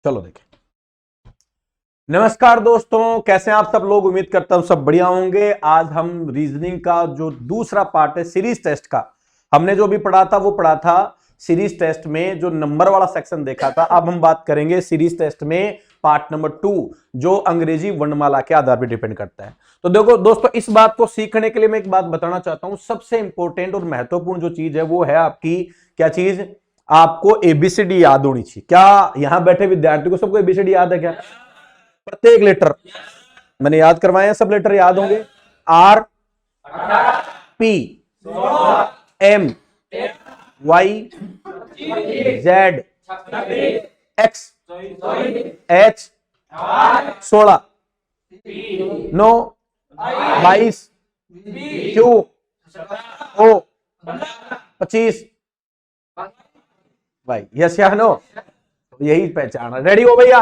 चलो देखें। नमस्कार दोस्तों, कैसे हैं आप सब लोग। उम्मीद करता हूं सब बढ़िया होंगे। आज हम रीजनिंग का जो दूसरा पार्ट है सीरीज टेस्ट का, हमने जो भी पढ़ा था वो पढ़ा था सीरीज टेस्ट में जो नंबर वाला सेक्शन देखा था। अब हम बात करेंगे सीरीज टेस्ट में पार्ट नंबर 2 जो अंग्रेजी वर्णमाला के आधार पर डिपेंड करता है। तो देखो दोस्तों, इस बात को सीखने के लिए मैं एक बात बताना चाहता हूं। सबसे इंपॉर्टेंट और महत्वपूर्ण जो चीज है वो है आपकी क्या चीज, आपको एबीसीडी याद होनी चाहिए। क्या यहां बैठे विद्यार्थी को सबको एबीसीडी याद है? क्या प्रत्येक लेटर मैंने याद करवाए हैं, सब लेटर याद होंगे। R, P, M, Y, Z, X, H, 16, 9, 22, Q, O, 25, भाई यस या नो, यही पहचान है। रेडी हो भैया?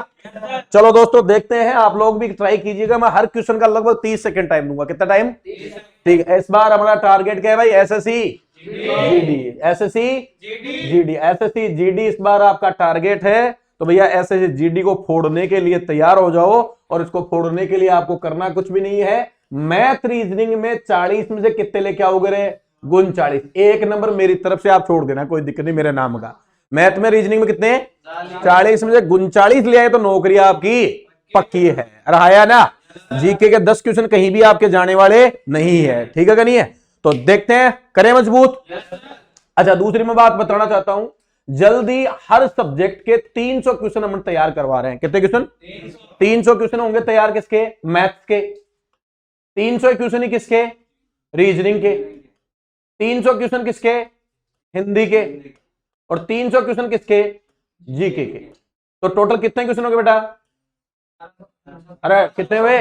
चलो दोस्तों देखते हैं, आप लोग भी ट्राई कीजिएगा। मैं हर क्वेश्चन का लगभग 30 सेकंड टाइम दूंगा। कितना टाइम? ठीक है। इस बार हमारा टारगेट क्या है भाई? SSC GD, SSC GD, SSC GD इस बार आपका टारगेट है। तो भैया एसएससी जीडी को फोड़ने के लिए तैयार हो जाओ। और इसको फोड़ने के लिए आपको करना कुछ भी नहीं है। मैथ रीजनिंग में 40 में से कितने लेके आओगे रे? 39। एक नंबर मेरी तरफ से आप छोड़ देना, कोई दिक्कत नहीं मेरे नाम का। मैथ में रीजनिंग में कितने? 40 में से 39 ले आए तो नौकरी आपकी पक्की है। रहा ना? जीके के 10 क्वेश्चन कहीं भी आपके जाने वाले नहीं है। ठीक है कि नहीं है? तो देखते हैं, करें मजबूत। अच्छा, दूसरी मैं बात बताना चाहता हूं, जल्दी हर सब्जेक्ट के 300 क्वेश्चन हम तैयार करवा रहे हैं। कितने क्वेश्चन? 300 क्वेश्चन होंगे तैयार। किसके? मैथ्स के। 300 क्वेश्चन ही किसके? रीजनिंग के। 300 क्वेश्चन किसके? हिंदी के। और 300 क्वेश्चन किसके? जीके के। तो टोटल कितने क्वेश्चन हो गए बेटा? अरे कितने हुए?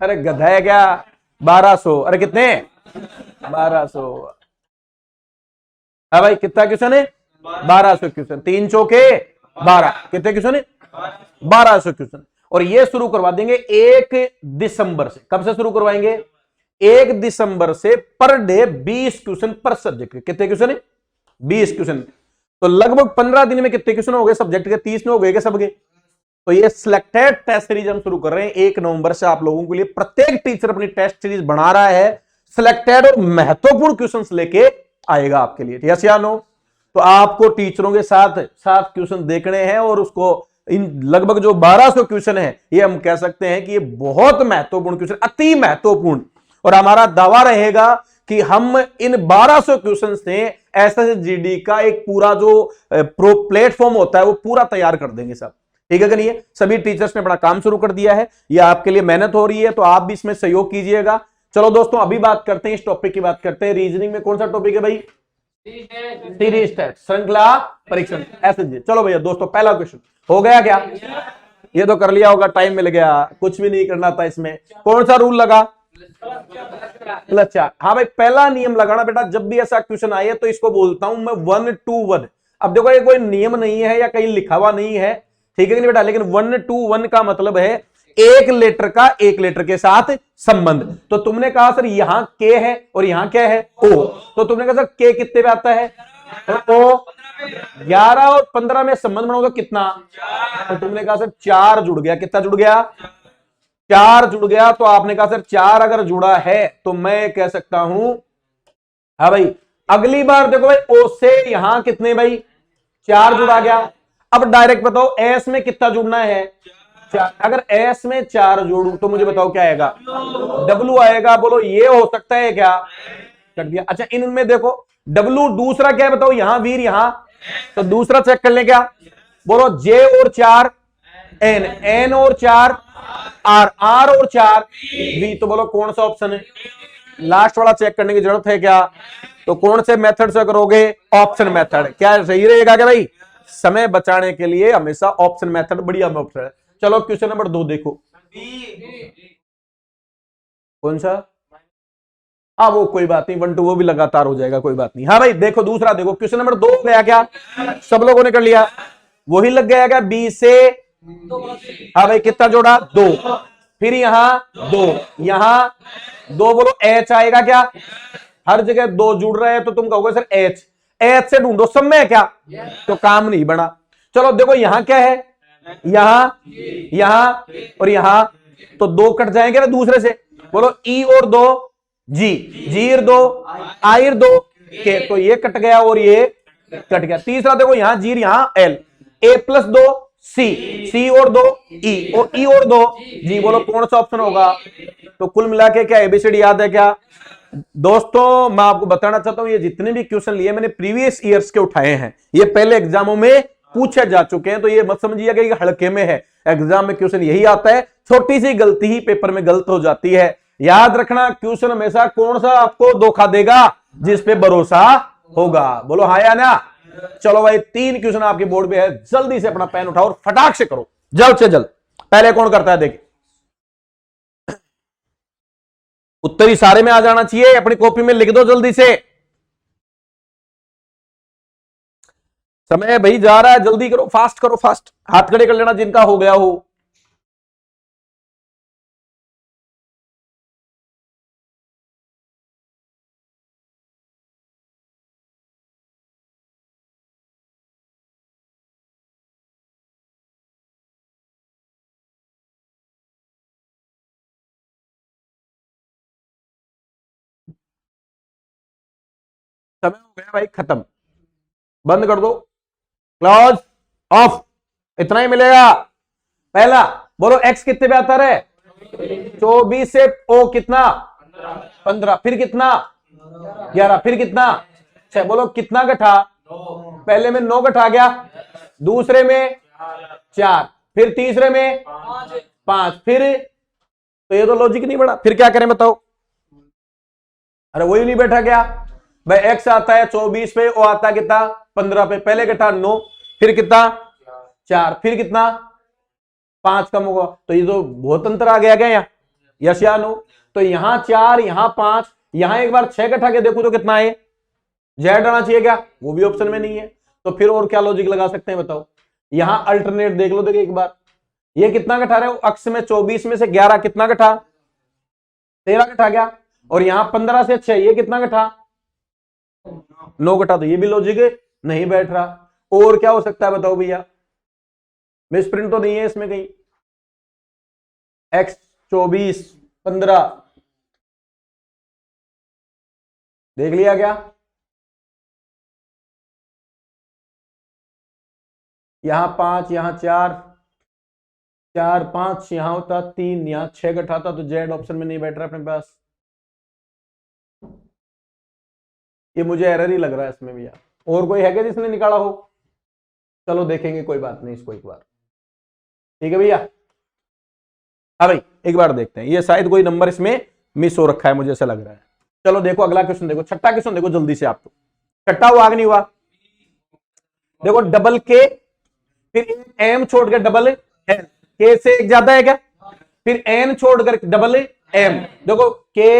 अरे गधा है क्या? 1200। अरे कितने? 1200। हाँ भाई, कितना क्वेश्चन है? 1200 क्वेश्चन। 3 चौके 12। कितने क्वेश्चन है? 1200 क्वेश्चन। और ये शुरू करवा देंगे 1 दिसंबर से। कब से शुरू करवाएंगे? 1 दिसंबर से पर डे 20 क्वेश्चन पर सब्जेक्ट। कितने क्वेश्चन है? 20 क्वेश्चन। तो लगभग 15 दिन में कितने क्वेश्चन हो गए सब्जेक्ट के? 30 में हो गए सबके। तो ये सिलेक्टेड टेस्ट सीरीज हम शुरू कर रहे हैं 1 नवंबर से आप लोगों के लिए। प्रत्येक टीचर अपनी टेस्ट सीरीज बना रहा है, सिलेक्टेड और महत्वपूर्ण क्वेश्चंस लेके आएगा आपके लिए। यस या नो? तो आपको टीचरों के साथ साथ क्वेश्चन देखने हैं और उसको इन लगभग जो 1200 क्वेश्चन है, ये हम कह सकते हैं कि ये बहुत महत्वपूर्ण क्वेश्चन, अति महत्वपूर्ण। और हमारा दावा रहेगा कि हम इन 1200 क्वेश्चन से एसएससी जीडी का एक पूरा जो प्लेटफॉर्म होता है वो पूरा तैयार कर देंगे सब। ठीक है कि नहीं है? सभी टीचर्स ने अपना काम शुरू कर दिया है, ये आपके लिए मेहनत हो रही है, तो आप भी इसमें सहयोग कीजिएगा। चलो दोस्तों, अभी बात करते हैं इस टॉपिक की। बात करते हैं रीजनिंग में कौन सा टॉपिक है भाई? सीरीज टेस्ट, श्रृंखला परीक्षण, एसएससी। चलो भैया दोस्तों, पहला क्वेश्चन हो गया क्या? ये तो कर लिया होगा, टाइम मिल गया, कुछ भी नहीं करना था इसमें। कौन सा रूल लगा? अच्छा, हाँ भाई, पहला नियम लगाना बेटा, जब भी ऐसा क्वेश्चन आए तो इसको बोलता हूं मैं 1 to 1। अब देखो, ये कोई नियम नहीं है या कहीं लिखा हुआ नहीं है, ठीक है कि नहीं बेटा? लेकिन 1 to 1 का मतलब है एक लेटर का एक लेटर के साथ संबंध। तो तुमने कहा सर यहां के है और यहां क्या है? ओ। तो तुमने कहा सर के कितने पे आता है? तो ओ 11 और 15 में संबंध बनाओगे कितना? तो तुमने कहा सर 4 जुड़ गया। कितना जुड़ गया? 4 जुड़ गया। तो आपने कहा सर 4 अगर जुड़ा है तो मैं कह सकता हूं, हाँ भाई, अगली बार देखो भाई, ओ से यहां कितने भाई? 4 जुड़ा गया। अब डायरेक्ट बताओ एस में कितना जुड़ना है? 4। अगर एस में 4 जोड़ू तो मुझे बताओ क्या आएगा? डब्लू आएगा। बोलो ये हो सकता है क्या? कर दिया। अच्छा, इनमें देखो डब्लू दूसरा क्या है बताओ? यहां वीर, यहां, तो दूसरा चेक कर ले क्या? बोलो जे और 4 एन, एन और 4 आर, आर और 4 वी। तो बोलो कौन सा ऑप्शन है? लास्ट वाला चेक करने की जरूरत है क्या? तो कौन से मेथड से करोगे? Option method. क्या सही रहेगा क्या भाई? समय बचाने के लिए हमेशा ऑप्शन मेथड बढ़िया ऑप्शन है। चलो क्वेश्चन नंबर 2 देखो। कौन सा? हाँ वो कोई बात नहीं, 1 to वो भी लगातार हो जाएगा, कोई बात नहीं। हाँ भाई देखो, दूसरा देखो, क्वेश्चन नंबर 2 गया क्या? सब लोगों ने कर लिया। वही लग गया क्या? बी से, हाँ भाई, कितना जोड़ा? 2। फिर यहां 2, यहां 2। बोलो एच आएगा क्या? हर जगह 2 जुड़ रहे हैं तो तुम कहोगे सर एच। एच से ढूंढो, सब में है क्या? तो काम नहीं बना। चलो देखो यहां क्या है, यहां और यहां, तो दो कट जाएंगे ना दूसरे से। बोलो ई और दो जी, जी और दो आई और दो के, तो ये कट गया और ये कट गया। तीसरा देखो यहां जी यहां एल, ए प्लस दो सी, सी और दो ई, और ई और दो जी। बोलो कौन सा ऑप्शन होगा? तो कुल मिला के क्या एबीसीडी याद है क्या दोस्तों? मैं आपको बताना चाहता हूं, ये जितने भी क्वेश्चन लिए मैंने प्रीवियस ईयर्स के उठाए हैं, ये पहले एग्जामों में पूछे जा चुके हैं, तो ये मत समझिएगा कि हल्के में है। एग्जाम में क्वेश्चन यही आता है, छोटी सी गलती ही पेपर में गलत हो जाती है। याद रखना क्वेश्चन हमेशा कौन सा आपको धोखा देगा? जिस पे भरोसा होगा। बोलो हाँ या ना? चलो भाई 3 क्वेश्चन आपके बोर्ड पे है, जल्दी से अपना पेन उठाओ और फटाक से करो, जल्द से जल्द। पहले कौन करता है देखिए, उत्तर ही सारे में आ जाना चाहिए, अपनी कॉपी में लिख दो जल्दी से। समय भाई जा रहा है, जल्दी करो, फास्ट करो, फास्ट। हाथ खड़े कर लेना जिनका हो गया हो। समय हो गया भाई खत्म, बंद कर दो, क्लोज ऑफ। इतना ही मिलेगा। पहला बोलो एक्स कितने पे आता है? 24 से ओ कितना? 15, फिर कितना? 11, फिर कितना? 6। बोलो कितना घटा? पहले में 9 घटा गया, दूसरे में 4, फिर तीसरे में 5, फिर तो ये तो लॉजिक नहीं बढ़ा, फिर क्या करें बताओ? अरे वही नहीं बैठा क्या भाई? एक्स आता है 24 पे, ओ आता है कितना? 15 पे। पहले घटा 9, फिर कितना? 4, फिर कितना? 5 कम होगा, तो ये तो बहुत अंतर आ गया क्या यहाँ? यस या नो? तो यहां 4, यहां 5, यहां एक बार 6 घटा के देखो तो कितना है? जेड आना चाहिए क्या? वो भी ऑप्शन में नहीं है, तो फिर और क्या लॉजिक लगा सकते हैं बताओ? यहां अल्टरनेट देख लो, देखिए एक बार, ये कितना घटा रहे हो? अक्स में 24 में से 11 कितना घटा? 13 घटा गया, और यहां 15 से 6 ये कितना घटा? 9 घटा। तो ये भी लॉजिक नहीं बैठ रहा। और क्या हो सकता है बताओ भैया? मिस प्रिंट तो नहीं है इसमें कहीं? एक्स 24 15 देख लिया क्या? यहां 5, यहां 4, 4 5, यहां होता 3, यहां 6 घटाता, तो जेड ऑप्शन में नहीं बैठ रहा अपने पास। ये मुझे एरर ही लग रहा है इसमें भैया। और कोई है क्या जिसने निकाला हो? चलो देखेंगे, कोई बात नहीं इसको एक बार। ठीक है भैया? हाँ भाई एक बार देखते हैं, ये शायद कोई नंबर इसमें मिस हो रखा है, मुझे ऐसा लग रहा है। चलो देखो अगला क्वेश्चन देखो, छठा क्वेश्चन देखो जल्दी से आपको। छठा हुआ कि नहीं हुआ? देखो डबल के, फिर एम छोड़ के डबल एन, के से एक ज्यादा है क्या? फिर एन छोड़कर डबल एम। देखो के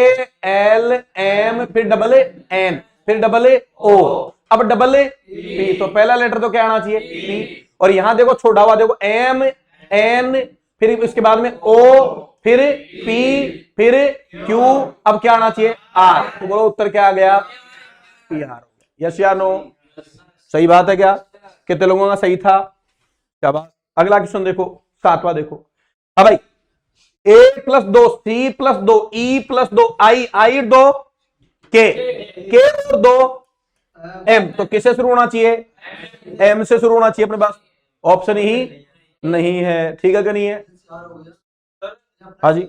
एल एम, फिर डबल एन, फिर डबल ओ, अब डबल पी। तो पहला लेटर तो क्या आना चाहिए? पी। और यहां देखो छोड़ा हुआ, देखो एम एन, फिर इसके बाद में ओ, फिर पी, फिर क्यू, अब क्या आना चाहिए? आर। तो बोलो उत्तर क्या आ गया? पी आर हो गया। यस या नो? सही बात है क्या? कितने लोगों का सही था? क्या बात। अगला क्वेश्चन देखो, 7वां देखो। अब भाई A plus 2 C plus 2 E plus 2 I, I 2 के और 2 एम। तो किससे शुरू होना चाहिए? एम से शुरू होना चाहिए अपने पास, ऑप्शन ही नहीं है। ठीक है कि नहीं है? हाँ जी।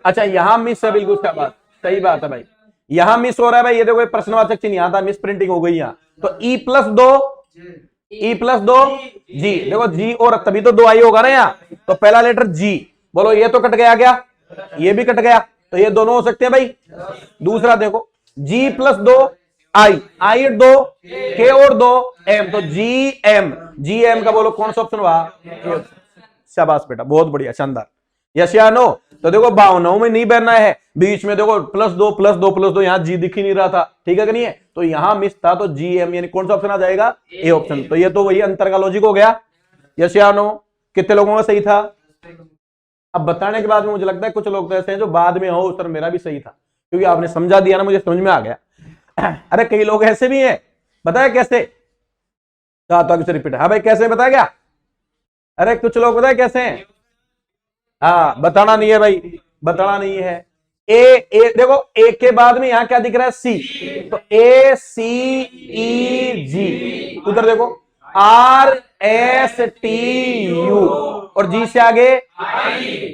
अच्छा यहां मिस है, बिल्कुल क्या बात, सही बात है भाई, यहां मिस हो रहा है भाई। ये देखो प्रश्नवाचक चिन्ह यहां था, मिस प्रिंटिंग हो गई यहां। तो ई प्लस 2, ई प्लस 2 जी, देखो जी, और तभी तो 2 आई होगा ना यहाँ। तो पहला लेटर जी, बोलो ये तो कट गया क्या? ये भी कट गया, तो ये दोनों हो सकते हैं भाई। दूसरा देखो जी प्लस 2 आई, आई 2 के और 2 एम, तो जी एम, जी एम का बोलो कौन सा ऑप्शन हुआ? शाबाश बेटा, बहुत बढ़िया, शानदार। यस या नो? तो देखो भावनाओं में नहीं बैठना है, बीच में देखो प्लस 2 प्लस 2 प्लस 2, यहां जी दिख ही नहीं रहा था। ठीक है कि नहीं है? तो यहां मिस था, तो जी एम यानी कौन सा ऑप्शन आ जाएगा? A option. तो ये तो वही अंतर का लॉजिक हो गया। यस या नो? कितने लोगों का सही था? अब बताने के बाद में मुझे लगता है कुछ लोग तो ऐसे हैं जो बाद में हो उत्तर मेरा भी सही था, क्योंकि आपने समझा दिया ना, मुझे समझ में आ गया। अरे कई लोग ऐसे भी हैं, पता है कैसे? धातु से रिपीट। हाँ भाई कैसे बताया क्या? अरे कुछ लोग बताए कैसे हैं? हाँ बताना नहीं है भाई, बताना नहीं है। ए देखो, ए के बाद में यहां क्या दिख रहा है? सी। तो ए सी ई जी, उधर देखो आर एस टी यू, और जी से आगे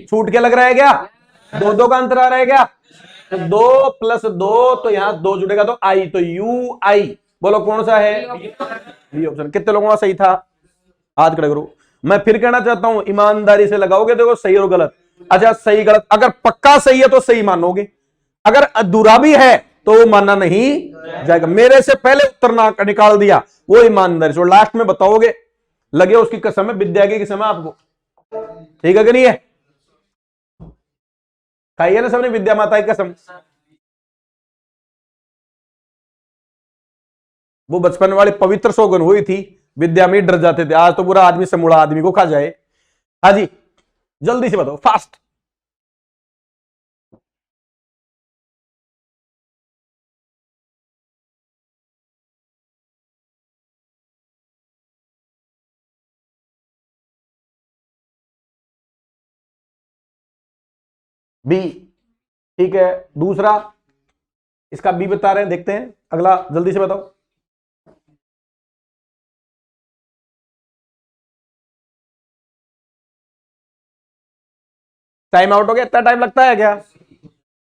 छूट के लग रहा है क्या? दो दो का अंतर आ रहा है क्या? तो 2+2, तो यहां 2 जुड़ेगा तो आई, तो यू आई। बोलो कौन सा है? B option. कितने लोगों का सही था? हाथ खड़े करो। मैं फिर कहना चाहता हूं, ईमानदारी से लगाओगे, देखो सही और गलत। अच्छा सही गलत, अगर पक्का सही है तो सही मानोगे, अगर अधूरा भी है तो वो मानना नहीं जाएगा। मेरे से पहले उत्तर ना निकाल दिया वो ईमानदारी से, लास्ट में बताओगे लगे उसकी कसम है, विद्या की कसम है आपको। ठीक है कि नहीं है? खाइए ना सबने विद्या माता की कसम। वो बचपन वाली पवित्र सौगन हुई थी, विद्या में डर जाते थे, आज तो पूरा आदमी से मुड़ा आदमी को खा जाए। हाँ जी जल्दी से बताओ फास्ट। बी। ठीक है, दूसरा इसका बी बता रहे हैं, देखते हैं अगला, जल्दी से बताओ। टाइम आउट हो गया? इतना टाइम लगता है क्या?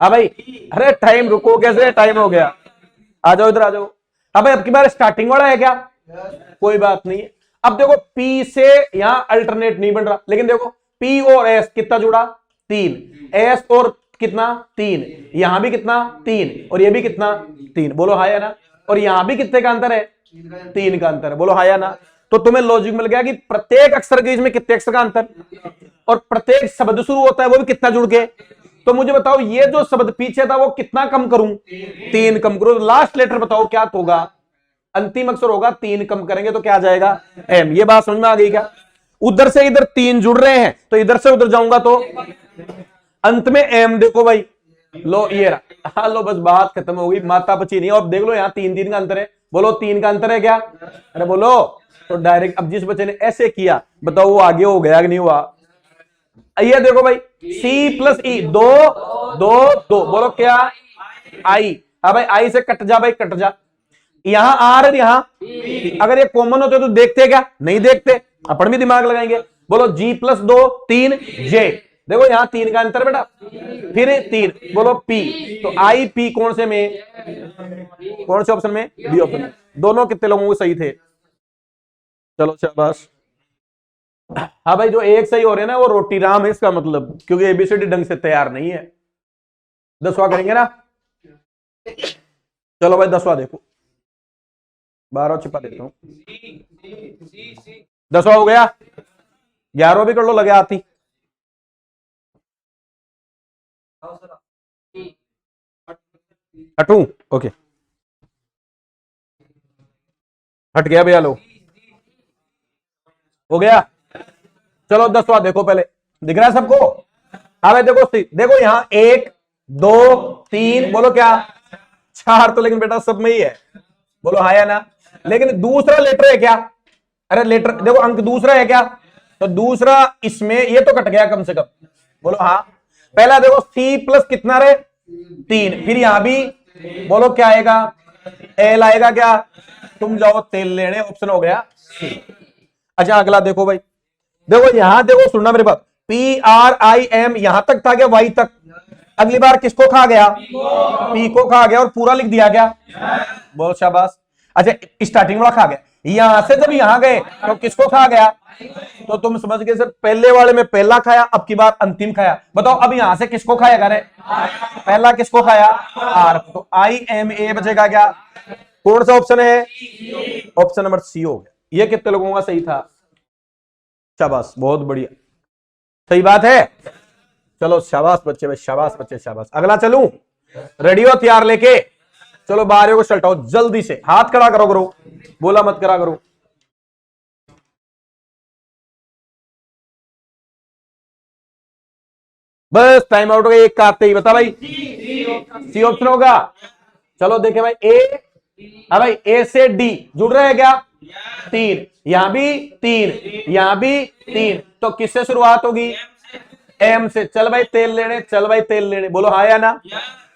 हाँ भाई, अरे टाइम रुको, कैसे टाइम हो गया? आ जाओ इधर आ जाओ। अब भाई अब की बार स्टार्टिंग वाला है क्या? कोई बात नहीं है। अब देखो पी से यहां अल्टरनेट नहीं बन रहा, लेकिन देखो पी और एस कितना जुड़ा? 3। एस और कितना? 3। यहां भी कितना? 3। और ये भी कितना? 3। बोलो हाँ या ना? और यहां भी कितने का अंतर है? 3 का अंतर है। बोलो हाँ या ना? तो तुम्हें लॉजिक मिल गया कि प्रत्येक अक्षर के इसमें कितने अक्षर का अंतर, और प्रत्येक शब्द शुरू होता है वो भी कितना जुड़ के। तो मुझे बताओ ये जो शब्द पीछे था वो कितना कम करूं? 3 कम करो। लास्ट लेटर बताओ क्या होगा? अंतिम अक्षर होगा, 3 कम करेंगे तो क्या आ जाएगा? एम। ये बात समझ में आ गई क्या? उधर से इधर 3 जुड़ रहे हैं, तो इधर से उधर जाऊंगा तो अंत में एम। देखो भाई, लो ये रहा। हाँ लो बस बात खत्म हो गई, माता पची नहीं। अब देख लो यहाँ 3 का अंतर है। बोलो 3 का अंतर है क्या? अरे बोलो। तो डायरेक्ट अब जिस बच्चे ने ऐसे किया, बताओ वो आगे हो गया कि नहीं हुआ? ये देखो भाई, C+E, 2 बोलो क्या? आई। हाँ भाई आई से कट जा भाई, कट जा। यहां आर, यहां अगर ये कॉमन होते तो देखते क्या? नहीं देखते। अपन भी दिमाग लगाएंगे। बोलो G+2 3 J। देखो यहां 3 का अंतर बेटा, फिर 3। बोलो P। तो आई पी कौन से में? कौन से ऑप्शन में? बी ऑप्शन में। दोनों कितने लोगों को सही थे? चलो शाबाश। हाँ भाई जो एक सही हो रहे हैं ना वो रोटी राम है, इसका मतलब, क्योंकि एबीसीडी ढंग से तैयार नहीं है। 10वां करेंगे ना? चलो भाई 10वां देखो, 12 छिपा देता हूं। 10वां हो गया, 11वां भी कर लो, लगे आती। हटू? ओके हट गया भैया, लो हो गया। चलो 10वां देखो पहले, दिख रहा है सबको? हाँ भाई देखो, देखो यहां 1 2 3, बोलो क्या? 4 तो लेकिन बेटा सब में ही है। बोलो हाँ या ना? लेकिन दूसरा लेटर है क्या? अरे लेटर देखो, अंक दूसरा है क्या? तो दूसरा इसमें ये तो कट गया कम से कम। बोलो हाँ। पहला देखो C प्लस कितना रे? 3। फिर यहां भी बोलो क्या आएगा? एल आएगा क्या? तुम जाओ तेल लेने, ऑप्शन हो गया C। अच्छा अगला देखो भाई, देखो यहां देखो, सुनना मेरे बात। PRIM यहां तक था क्या? वाई तक। अगली बार किसको खा गया? पी को खा गया, और पूरा लिख दिया क्या? बहुत शाबाश। अच्छा स्टार्टिंग वाला खा गया, यहां से जब यहां गए तो किसको खा गया? तो तुम समझ गए सर, पहले वाले में पहला खाया, अब की बार अंतिम खाया। बताओ अब यहां से किसको खाएगा रे? पहला किसको खाया? आर। तो IMA बचेगा क्या? कौन सा ऑप्शन है? ऑप्शन नंबर C हो गया। ये कितने लोगों का सही था? शाबाश, बहुत बढ़िया, सही बात है। चलो शाबाश बच्चे भाई, शाबाश बच्चे शाबाश। अगला चलूं? रेडी हो तैयार लेके? चलो बाहर को सल्टाओ जल्दी से, हाथ खड़ा करो करो, बोला मत करा करो। बस टाइम आउट हो गया, एक का आते ही बता भाई। सी ऑप्शन होगा। चलो देखे भाई, ए अब भाई ए से डी जुड़ रहे हैं क्या? 3, यहां भी 3, यहां भी 3, तो किससे शुरुआत होगी? एम से। चल भाई तेल लेने, चल भाई तेल लेने, बोलो हाँ या ना?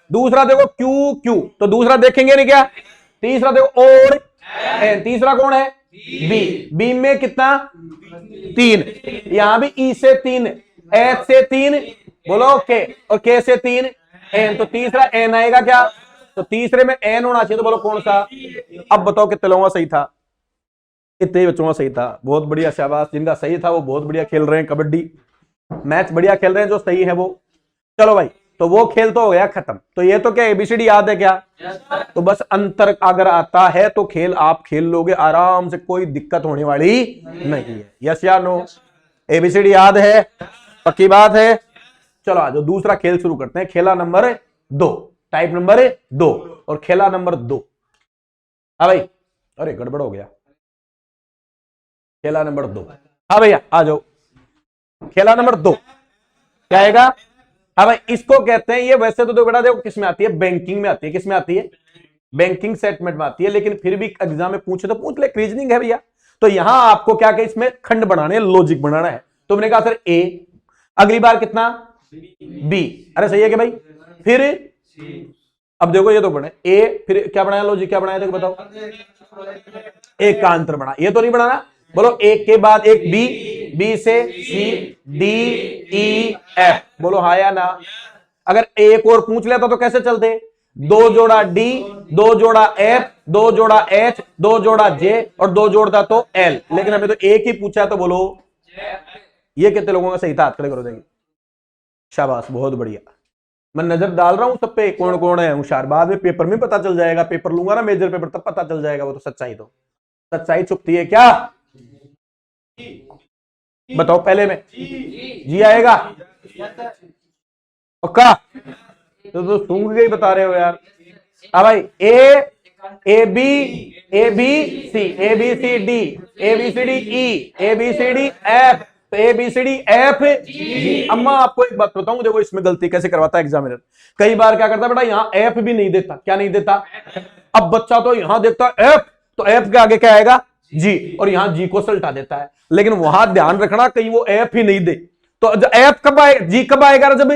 दूसरा देखो क्यू क्यू, तो दूसरा देखेंगे नहीं क्या? तीसरा देखो और एन, तीसरा कौन है? बी। बी में कितना? 3, यहां भी ई से 3, एच से 3, बोलो के, और के से 3, एन, तो तीसरा एन आएगा क्या? तो तीसरे में एन होना चाहिए, तो बोलो कौन सा? अब बताओ कितने लोगों का सही था? कितने बच्चों का सही था? बहुत बढ़िया, शाबाश। जिनका सही था वो बहुत बढ़िया खेल रहे हैं, कबड्डी मैच बढ़िया खेल रहे हैं, जो सही है वो। चलो भाई, तो वो खेल तो हो गया खत्म। तो ये तो क्या एबीसीडी याद है क्या? तो बस अंतर अगर आता है तो खेल आप खेल लोगे आराम से, कोई दिक्कत होने वाली नहीं है। यस या नो? एबीसीडी याद है? पक्की बात है? चलो आज दूसरा खेल शुरू करते हैं। खेला नंबर 2, टाइप नंबर 2, और खेला नंबर 2। हाँ भाई, अरे गड़बड़ हो गया। खेला नंबर 2, हाँ भैया आ जाओ। खेला नंबर 2 क्या आएगा? हाँ भाई, इसको कहते हैं, ये वैसे तो बेटा देखो किस में आती है? बैंकिंग में आती है। किस में आती है? बैंकिंग सेटमेंट में आती है, लेकिन फिर भी एग्जाम में पूछे तो पूछ ले, रीजनिंग है भैया। तो यहां आपको क्या क्या इसमें खंड बनाने, लॉजिक बनाना है। तो मैंने कहा सर ए, अगली बार कितना? बी। अरे सही है कि भाई? फिर अब देखो ये तो बने ए, फिर क्या बनाया? लॉजिक क्या बनाया? देखो बताओ। एक का अंतर बना, ये तो नहीं बनाना। बोलो एक के बाद एक बी, बी से सी, डी ई एफ, बोलो हाँ या ना? अगर एक और पूछ लेता तो कैसे चलते? 2 जोड़ा डी, 2 जोड़ा एफ, 2 जोड़ा एच, 2 जोड़ा जे, और 2 जोड़ता तो एल। लेकिन हमें तो एक ही पूछा, तो बोलो ये कितने लोगों का सही था? हाथ खड़े करो, देंगे। शाबाश, बहुत बढ़िया। मैं नजर डाल रहा हूं सब पे, कौन कौन है होशियार। बाद में पेपर में पता चल जाएगा, पेपर लूंगा ना मेजर पेपर, तब पता चल जाएगा वो तो। सच्चाई तो सच्चाई छुपती है क्या? बताओ पहले में जी आएगा पक्का? तो सूंघ के ही बता रहे हो यार। हाँ भाई, A B C, A B C D, A B C D E, A B C D F, A B C D F G. अम्मा आपको एक बात बताऊं, देखो इसमें गलती कैसे करवाता है एग्जामिनर। कई बार क्या करता है बेटा, यहां एफ भी नहीं देता। क्या नहीं देता? अब बच्चा तो यहां देखता एफ, तो एफ के आगे क्या आएगा? जी, और यहां जी को सल्टा देता है। लेकिन वहां ध्यान रखना कहीं वो एफ ही नहीं दे। तो एफ कब आएगा? जी कब आएगा? जब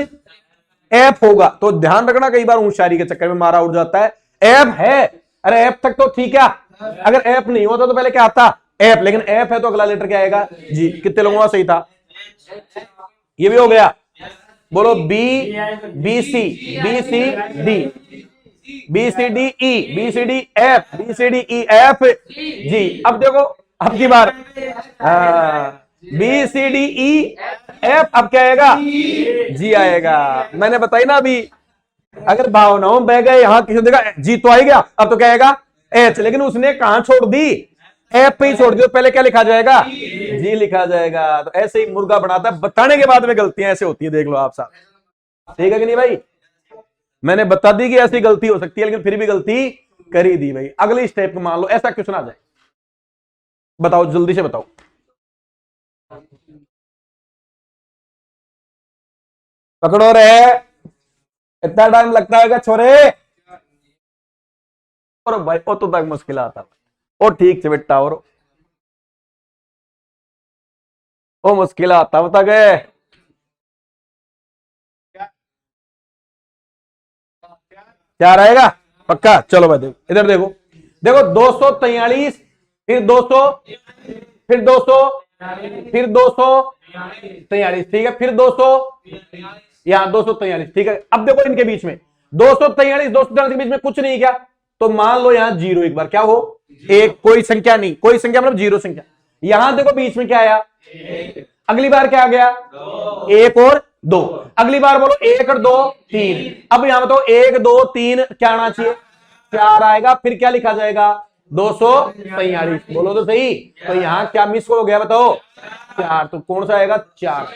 एफ होगा। तो ध्यान रखना, कई बार होशियारी के चक्कर में मारा उड़ जाता है। एफ है, अरे एफ तक तो ठीक है। अगर एफ नहीं होता तो पहले क्या आता? एफ। लेकिन एफ है तो अगला लेटर क्या आएगा? जी। कितने लोगों का सही था? ये भी हो गया। बोलो B, B C, B C D, B C D E, B C D F, B C D E F G. अब देखो, अब की बार B C D E F, अब क्या आएगा? जी आएगा। मैंने बताई ना अभी, अगर भावनाओं बह गए, यहां किसी ने देखा जी तो आ गया, अब तो क्या आएगा? एच। लेकिन उसने कहां छोड़ दी? एफ पे ही छोड़ दी। पहले क्या लिखा जाएगा? जी लिखा जाएगा। तो ऐसे ही मुर्गा बनाता है, बताने के बाद में गलतियां ऐसे होती है, देख लो आप साहब। ठीक है कि नहीं भाई? मैंने बता दी कि ऐसी गलती हो सकती है, लेकिन फिर भी गलती कर ही दी भाई। अगली स्टेप को मान लो, ऐसा क्वेश्चन आ जाए, बताओ जल्दी से बताओ। पकड़ो रे, इतना टाइम लगता है क्या छोरे? और भाई ओ तो तक मुश्किल आता और ठीक से बेटा, और ओ मुश्किल आता बता गए। क्या रहेगा? पक्का? चलो भाई देखो, इधर देखो, देखो 243, फिर 200, फिर 200, फिर 243, ठीक है, फिर 200, यहां 243, ठीक है। अब देखो इनके बीच में 243, 243 के बीच में कुछ नहीं क्या? तो मान लो यहां जीरो एक बार क्या हो? एक, कोई संख्या नहीं, कोई संख्या मतलब जीरो संख्या। यहां देखो बीच में क्या आया? अगली बार क्या आ गया? एक और दो। अगली बार बोलो एक और दो, तीन। अब यहां बताओ एक, दो, तीन, क्या आना चाहिए? 4 आएगा। फिर क्या लिखा जाएगा? 243। बोलो तो सही। तो यहां क्या मिस हो गया बताओ? 4। तो कौन सा आएगा? 4।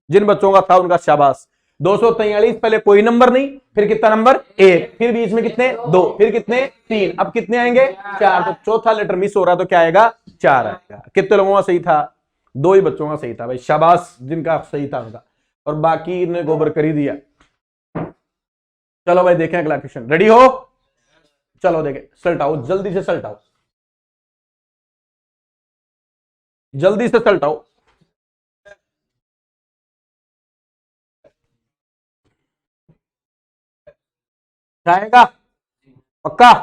जिन बच्चों का था उनका शाबाश। 243, पहले कोई नंबर नहीं, फिर कितना नंबर? 1, फिर बीच में कितने? 2, फिर कितने? 3, अब कितने आएंगे? 4। तो चौथा लेटर मिस हो रहा, तो क्या आएगा? 4 आएगा। कितने लोगों का सही था? 2 ही बच्चों का सही था भाई, शाबाश जिनका सही था उनका, और बाकी ने गोबर कर ही दिया। चलो भाई देखें अगला क्वेश्चन। रेडी हो? चलो देखे सल्टाओ, जल्दी से सल्टाओ, जल्दी से सल्टाओ। आएगा पक्का?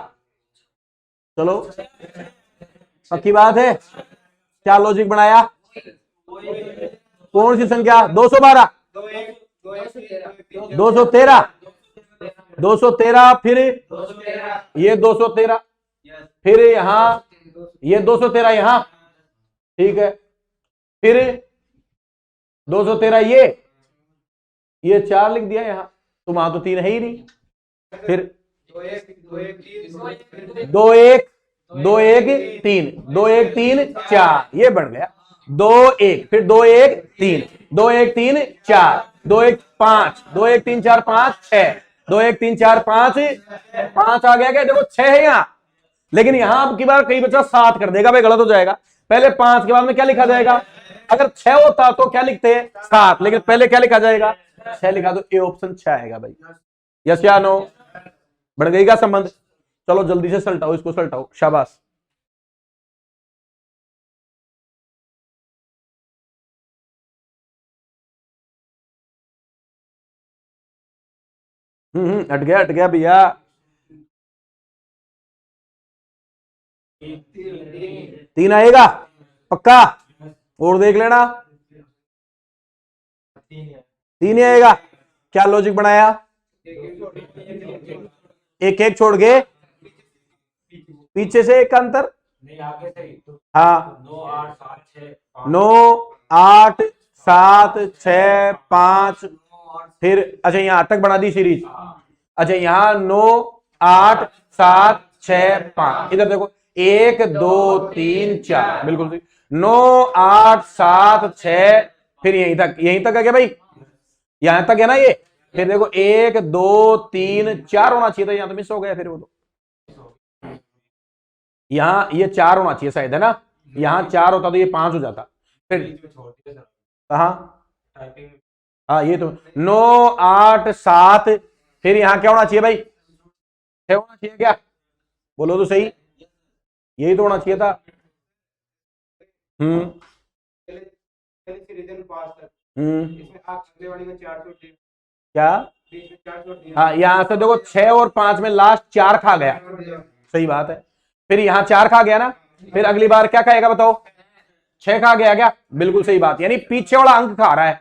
चलो पक्की बात है। क्या लॉजिक बनाया? कौन सी संख्या? 212, 213, 213, फिर ये 213, फिर यहां ये 213 यहां, ठीक है, फिर 213 ये 4 लिख दिया यहां, तो वहां तो 3 है ही नहीं। फिर 2 1 2 1 3, 2 1 3 4, ये बन गया 2 1, फिर 2 1 3, 2 1 3 4, 2 1 5, 2 1 3 4 5 6, 2 1 3 4 5 5 आ गया क्या? देखो 6 है यहां, लेकिन यहां अब की बार कई बच्चा 7 कर देगा भाई, गलत हो जाएगा। पहले 5 के बाद में क्या लिखा जाएगा? अगर 6 होता तो क्या लिखते हैं? 7, लेकिन पहले क्या लिखा जाएगा? 6 लिखा, तो ए ऑप्शन 6 आएगा भाई। यस या नो? बढ़ गई का संबंध? चलो जल्दी से सल्टाओ, इसको सल्टाओ, शाबाश। हट गया भैया। 3 आएगा पक्का? और देख लेना, 3 ही आएगा। क्या लॉजिक बनाया? एक एक छोड़ के पीछे से एक का अंतर, हाँ 9 8 7 6 5, फिर अच्छा यहां तक बना दी सीरीज। अच्छा यहां 9 8 7 6 5, इधर देखो 1 2 3 4, बिल्कुल सही। 9 8 7 6, फिर यहीं तक आ गया भाई, यहां तक है ना ये। फिर देखो 1 2 3 4 होना चाहिए था, यहां तो मिस हो गया। फिर वो तो यहां ये 4 होना चाहिए शायद, है ना? यहां 4 होता तो ये 5 हो जाता। फिर कहा, हाँ ये तो 9 8 7, फिर यहां क्या होना चाहिए भाई? 6 होना चाहिए क्या? बोलो तो सही, यही तो होना चाहिए था। हम्म क्या? हाँ यहां से देखो 6 और 5 में लास्ट 4 खा गया, सही बात है। फिर यहां 4 खा गया ना, फिर अगली बार क्या खाएगा बताओ? 6 खा गया क्या? बिल्कुल सही बात, यानी पीछे वाला अंक खा रहा है।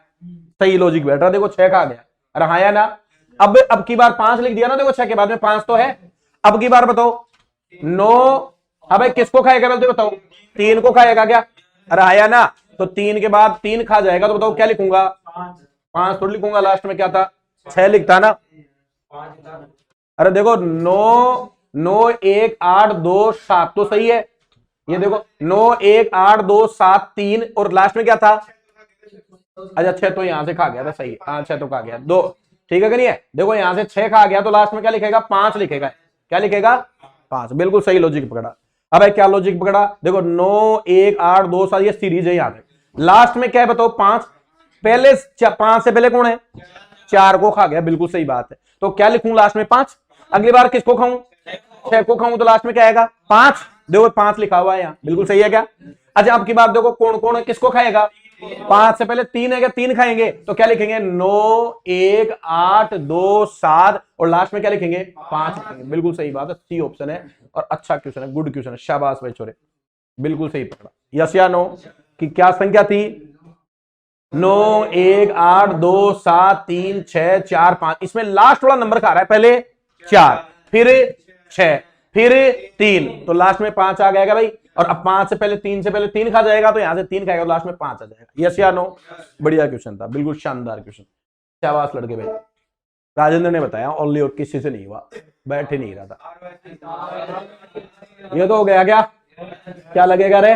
सही लॉजिक बैठ रहा, देखो 6 खा गया, अरे हाँ या ना? अब की बार 5 लिख दिया ना, देखो 6 के बाद में 5 तो है। अब की बार बताओ 9, हाँ भाई किसको खाएगा बोलते बताओ? 3 को खाएगा क्या? अरे हाँ या ना? तो 3 के बाद 3 खा जाएगा, तो बताओ क्या लिखूंगा? 5 थोड़ी लिखूंगा, लास्ट में क्या था? 6 लिखता ना। अरे देखो 9 9 1 8 2 7 तो सही है, ये देखो 9 1 8 2 7 3, और लास्ट में क्या था? अच्छा 6 तो यहां से खा गया था, सही है, हाँ 6 तो खा गया 2, ठीक है कि नहीं है? देखो यहां से 6 खा गया, तो लास्ट में क्या लिखेगा? 5 लिखेगा। क्या लिखेगा? 5, बिल्कुल सही लॉजिक पकड़ा। अब क्या लॉजिक पकड़ा? देखो 9 1 8 2 7, ये सीरीज है, यहाँ पे लास्ट में क्या है बताओ? 5। पहले 5 से पहले कौन है? 4 को खा गया, बिल्कुल सही बात है। तो क्या लिखूं लास्ट में? 5। अगली बार किसको खाऊं? 6 को खाऊं, तो लास्ट में क्या आएगा? 5। देखो 5 लिखा हुआ है यहाँ, बिल्कुल सही है क्या? अच्छा अब की बात देखो कौन कौन है, किसको खाएगा? 5 से पहले 3 है क्या? 3 खाएंगे, तो क्या लिखेंगे? 9 1 8 2 7, और लास्ट में क्या लिखेंगे? 5 लिखेंगे, बिल्कुल सही बात है, सी ऑप्शन है। और अच्छा क्वेश्चन है, गुड क्वेश्चन है, शाबाश भाई छोरे, बिल्कुल सही पकड़ा। यस या नो? कि क्या संख्या थी? 9 1 8 2 7 3 6 4 5, इसमें लास्ट वाला नंबर खा रहा है, पहले 4 फिर 6 फिर 3, तो लास्ट में 5 आ जाएगा भाई। और अब 5 से पहले 3 से पहले 3 खा जाएगा, तो यहां से 3 खाएगा, तो लास्ट में 5 आ जाएगा। यस या नो? बढ़िया क्वेश्चन था, बिल्कुल शानदार क्वेश्चन, शाबाश लड़के भाई। राजेंद्र ने बताया ओनली, और किसी से नहीं हुआ, बैठ ही नहीं रहा था। ये तो हो गया क्या? क्या लगेगा रे?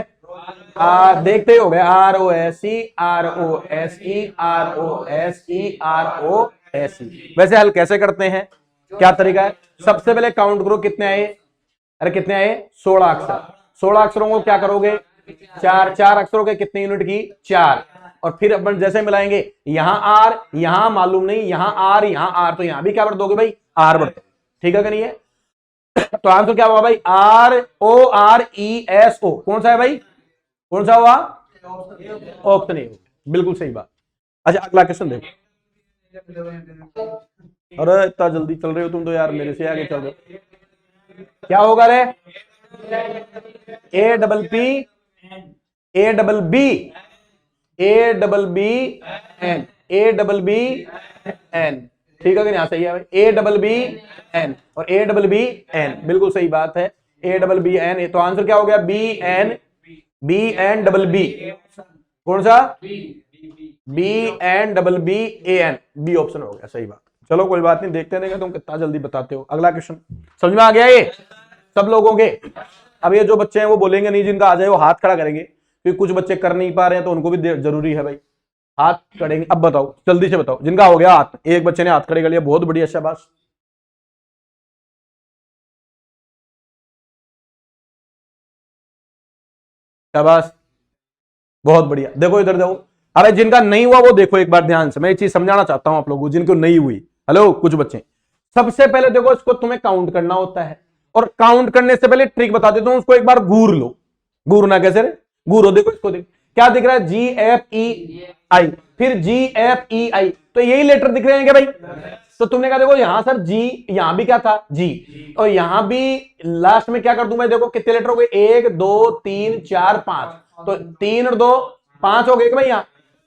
देखते ही हो गए, ROSE ROSE ROSE ROSE। वैसे हल कैसे करते हैं, क्या तरीका है? सबसे पहले काउंट करो कितने आए। अरे कितने आए? 16 अक्षर। 16 अक्षरों को क्या करोगे? 4 अक्षरों के कितने यूनिट की? 4। और फिर अपन जैसे मिलाएंगे, यहां आर, यहां मालूम नहीं, यहां आर, यहां आर, तो यहां भी क्या बढ़ दोगे भाई? आर बढ़। ठीक है कि नहीं है? तो आंसर क्या हुआ भाई? RORESO। कौन सा है भाई? कौन सा हुआ? Option A. बिल्कुल सही बात। अच्छा अगला क्वेश्चन देखो। अरे इतना जल्दी चल रहे हो तुम तो यार, मेरे से आगे चल रहे हो। क्या होगा रे? A B N। ठीक है कि नहीं? सही है भाई। ABBN और ABBN, बिल्कुल सही बात है। ABBN। तो आंसर क्या हो गया? BN कौन सा? BNBBAN, बी ऑप्शन हो गया। सही बात। चलो कोई बात नहीं, देखते रहेंगे तुम कितना जल्दी बताते हो। अगला क्वेश्चन समझ में आ गया ये सब लोगों के? अब ये जो बच्चे हैं वो बोलेंगे नहीं, जिनका आ जाए वो हाथ खड़ा करेंगे, क्योंकि कुछ बच्चे कर नहीं पा रहे हैं तो उनको भी जरूरी है भाई, हाथ करेंगे। अब बताओ जल्दी से बताओ, जिनका हो गया हाथ। एक बच्चे ने हाथ खड़े कर लिया, बहुत बढ़िया, शाबाश। शाबाश, बहुत बढ़िया। देखो इधर जाओ। अरे जिनका नहीं हुआ वो देखो एक बार ध्यान से, मैं एक चीज समझाना चाहता हूं आप लोगों को, जिनको नहीं हुई। हेलो कुछ बच्चे, सबसे पहले देखो इसको तुम्हें काउंट करना होता है, और काउंट करने से पहले ट्रिक बता देता हूं, उसको एक बार घूर लो। घूरना कैसे रे? घूरो, देखो इसको, देखो क्या दिख रहा है? GFEI, फिर GFEI, तो यही लेटर दिख रहे हैं क्या भाई? तो तुमने कहा देखो यहां सर जी, यहां भी क्या था? जी, और यहां भी लास्ट में क्या कर दूं मैं? देखो कितने लेटर हो गए? 1 2 3 4 5, तो 3 और 2 5 हो गए भाई।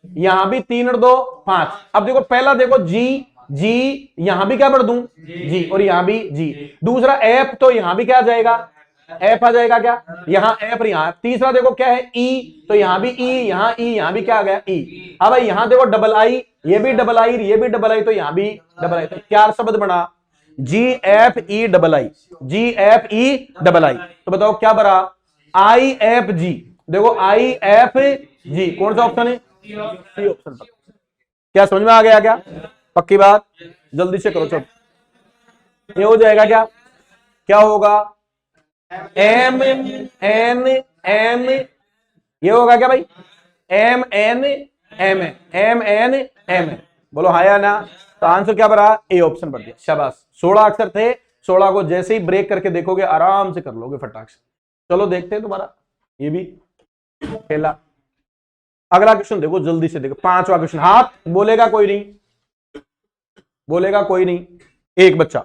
यहां भी 3 और 2 5। अब देखो पहला देखो जी, जी यहां भी क्या भर दूं? जी, और यहां भी जी। दूसरा एफ, तो यहां भी क्या आ जाएगा? एफ आ जाएगा क्या? यहां एफ, यहां। तीसरा देखो क्या है? ई, तो यहां भी ई, यहां ई, यहां भी क्या आ गया? ई। अब भाई यहां देखो डबल आई, ये भी डबल आई, ये भी डबल आई, तो यहां भी डबल आई, तो 4 शब्द बना GFEII, GFEII। तो बताओ क्या बना? IFG। देखो IFG, कौन सा ऑप्शन है? C option. क्या समझ में आ गया क्या? पक्की बात? जल्दी से करो चलो। ये हो जाएगा क्या? क्या होगा? MNM, ये होगा क्या भाई? MNM। बोलो हाँ या ना? तो आंसर क्या बना? ए ऑप्शन बढ़ दिया। शाबाश। 16 अक्षर थे, 16 को जैसे ही ब्रेक करके देखोगे आराम से कर लोगे फटाक से। चलो देखते हैं तुम्हारा ये भी खेला। अगला क्वेश्चन देखो जल्दी से, देखो पांचवा क्वेश्चन। हाथ बोलेगा कोई नहीं, बोलेगा कोई नहीं, एक बच्चा।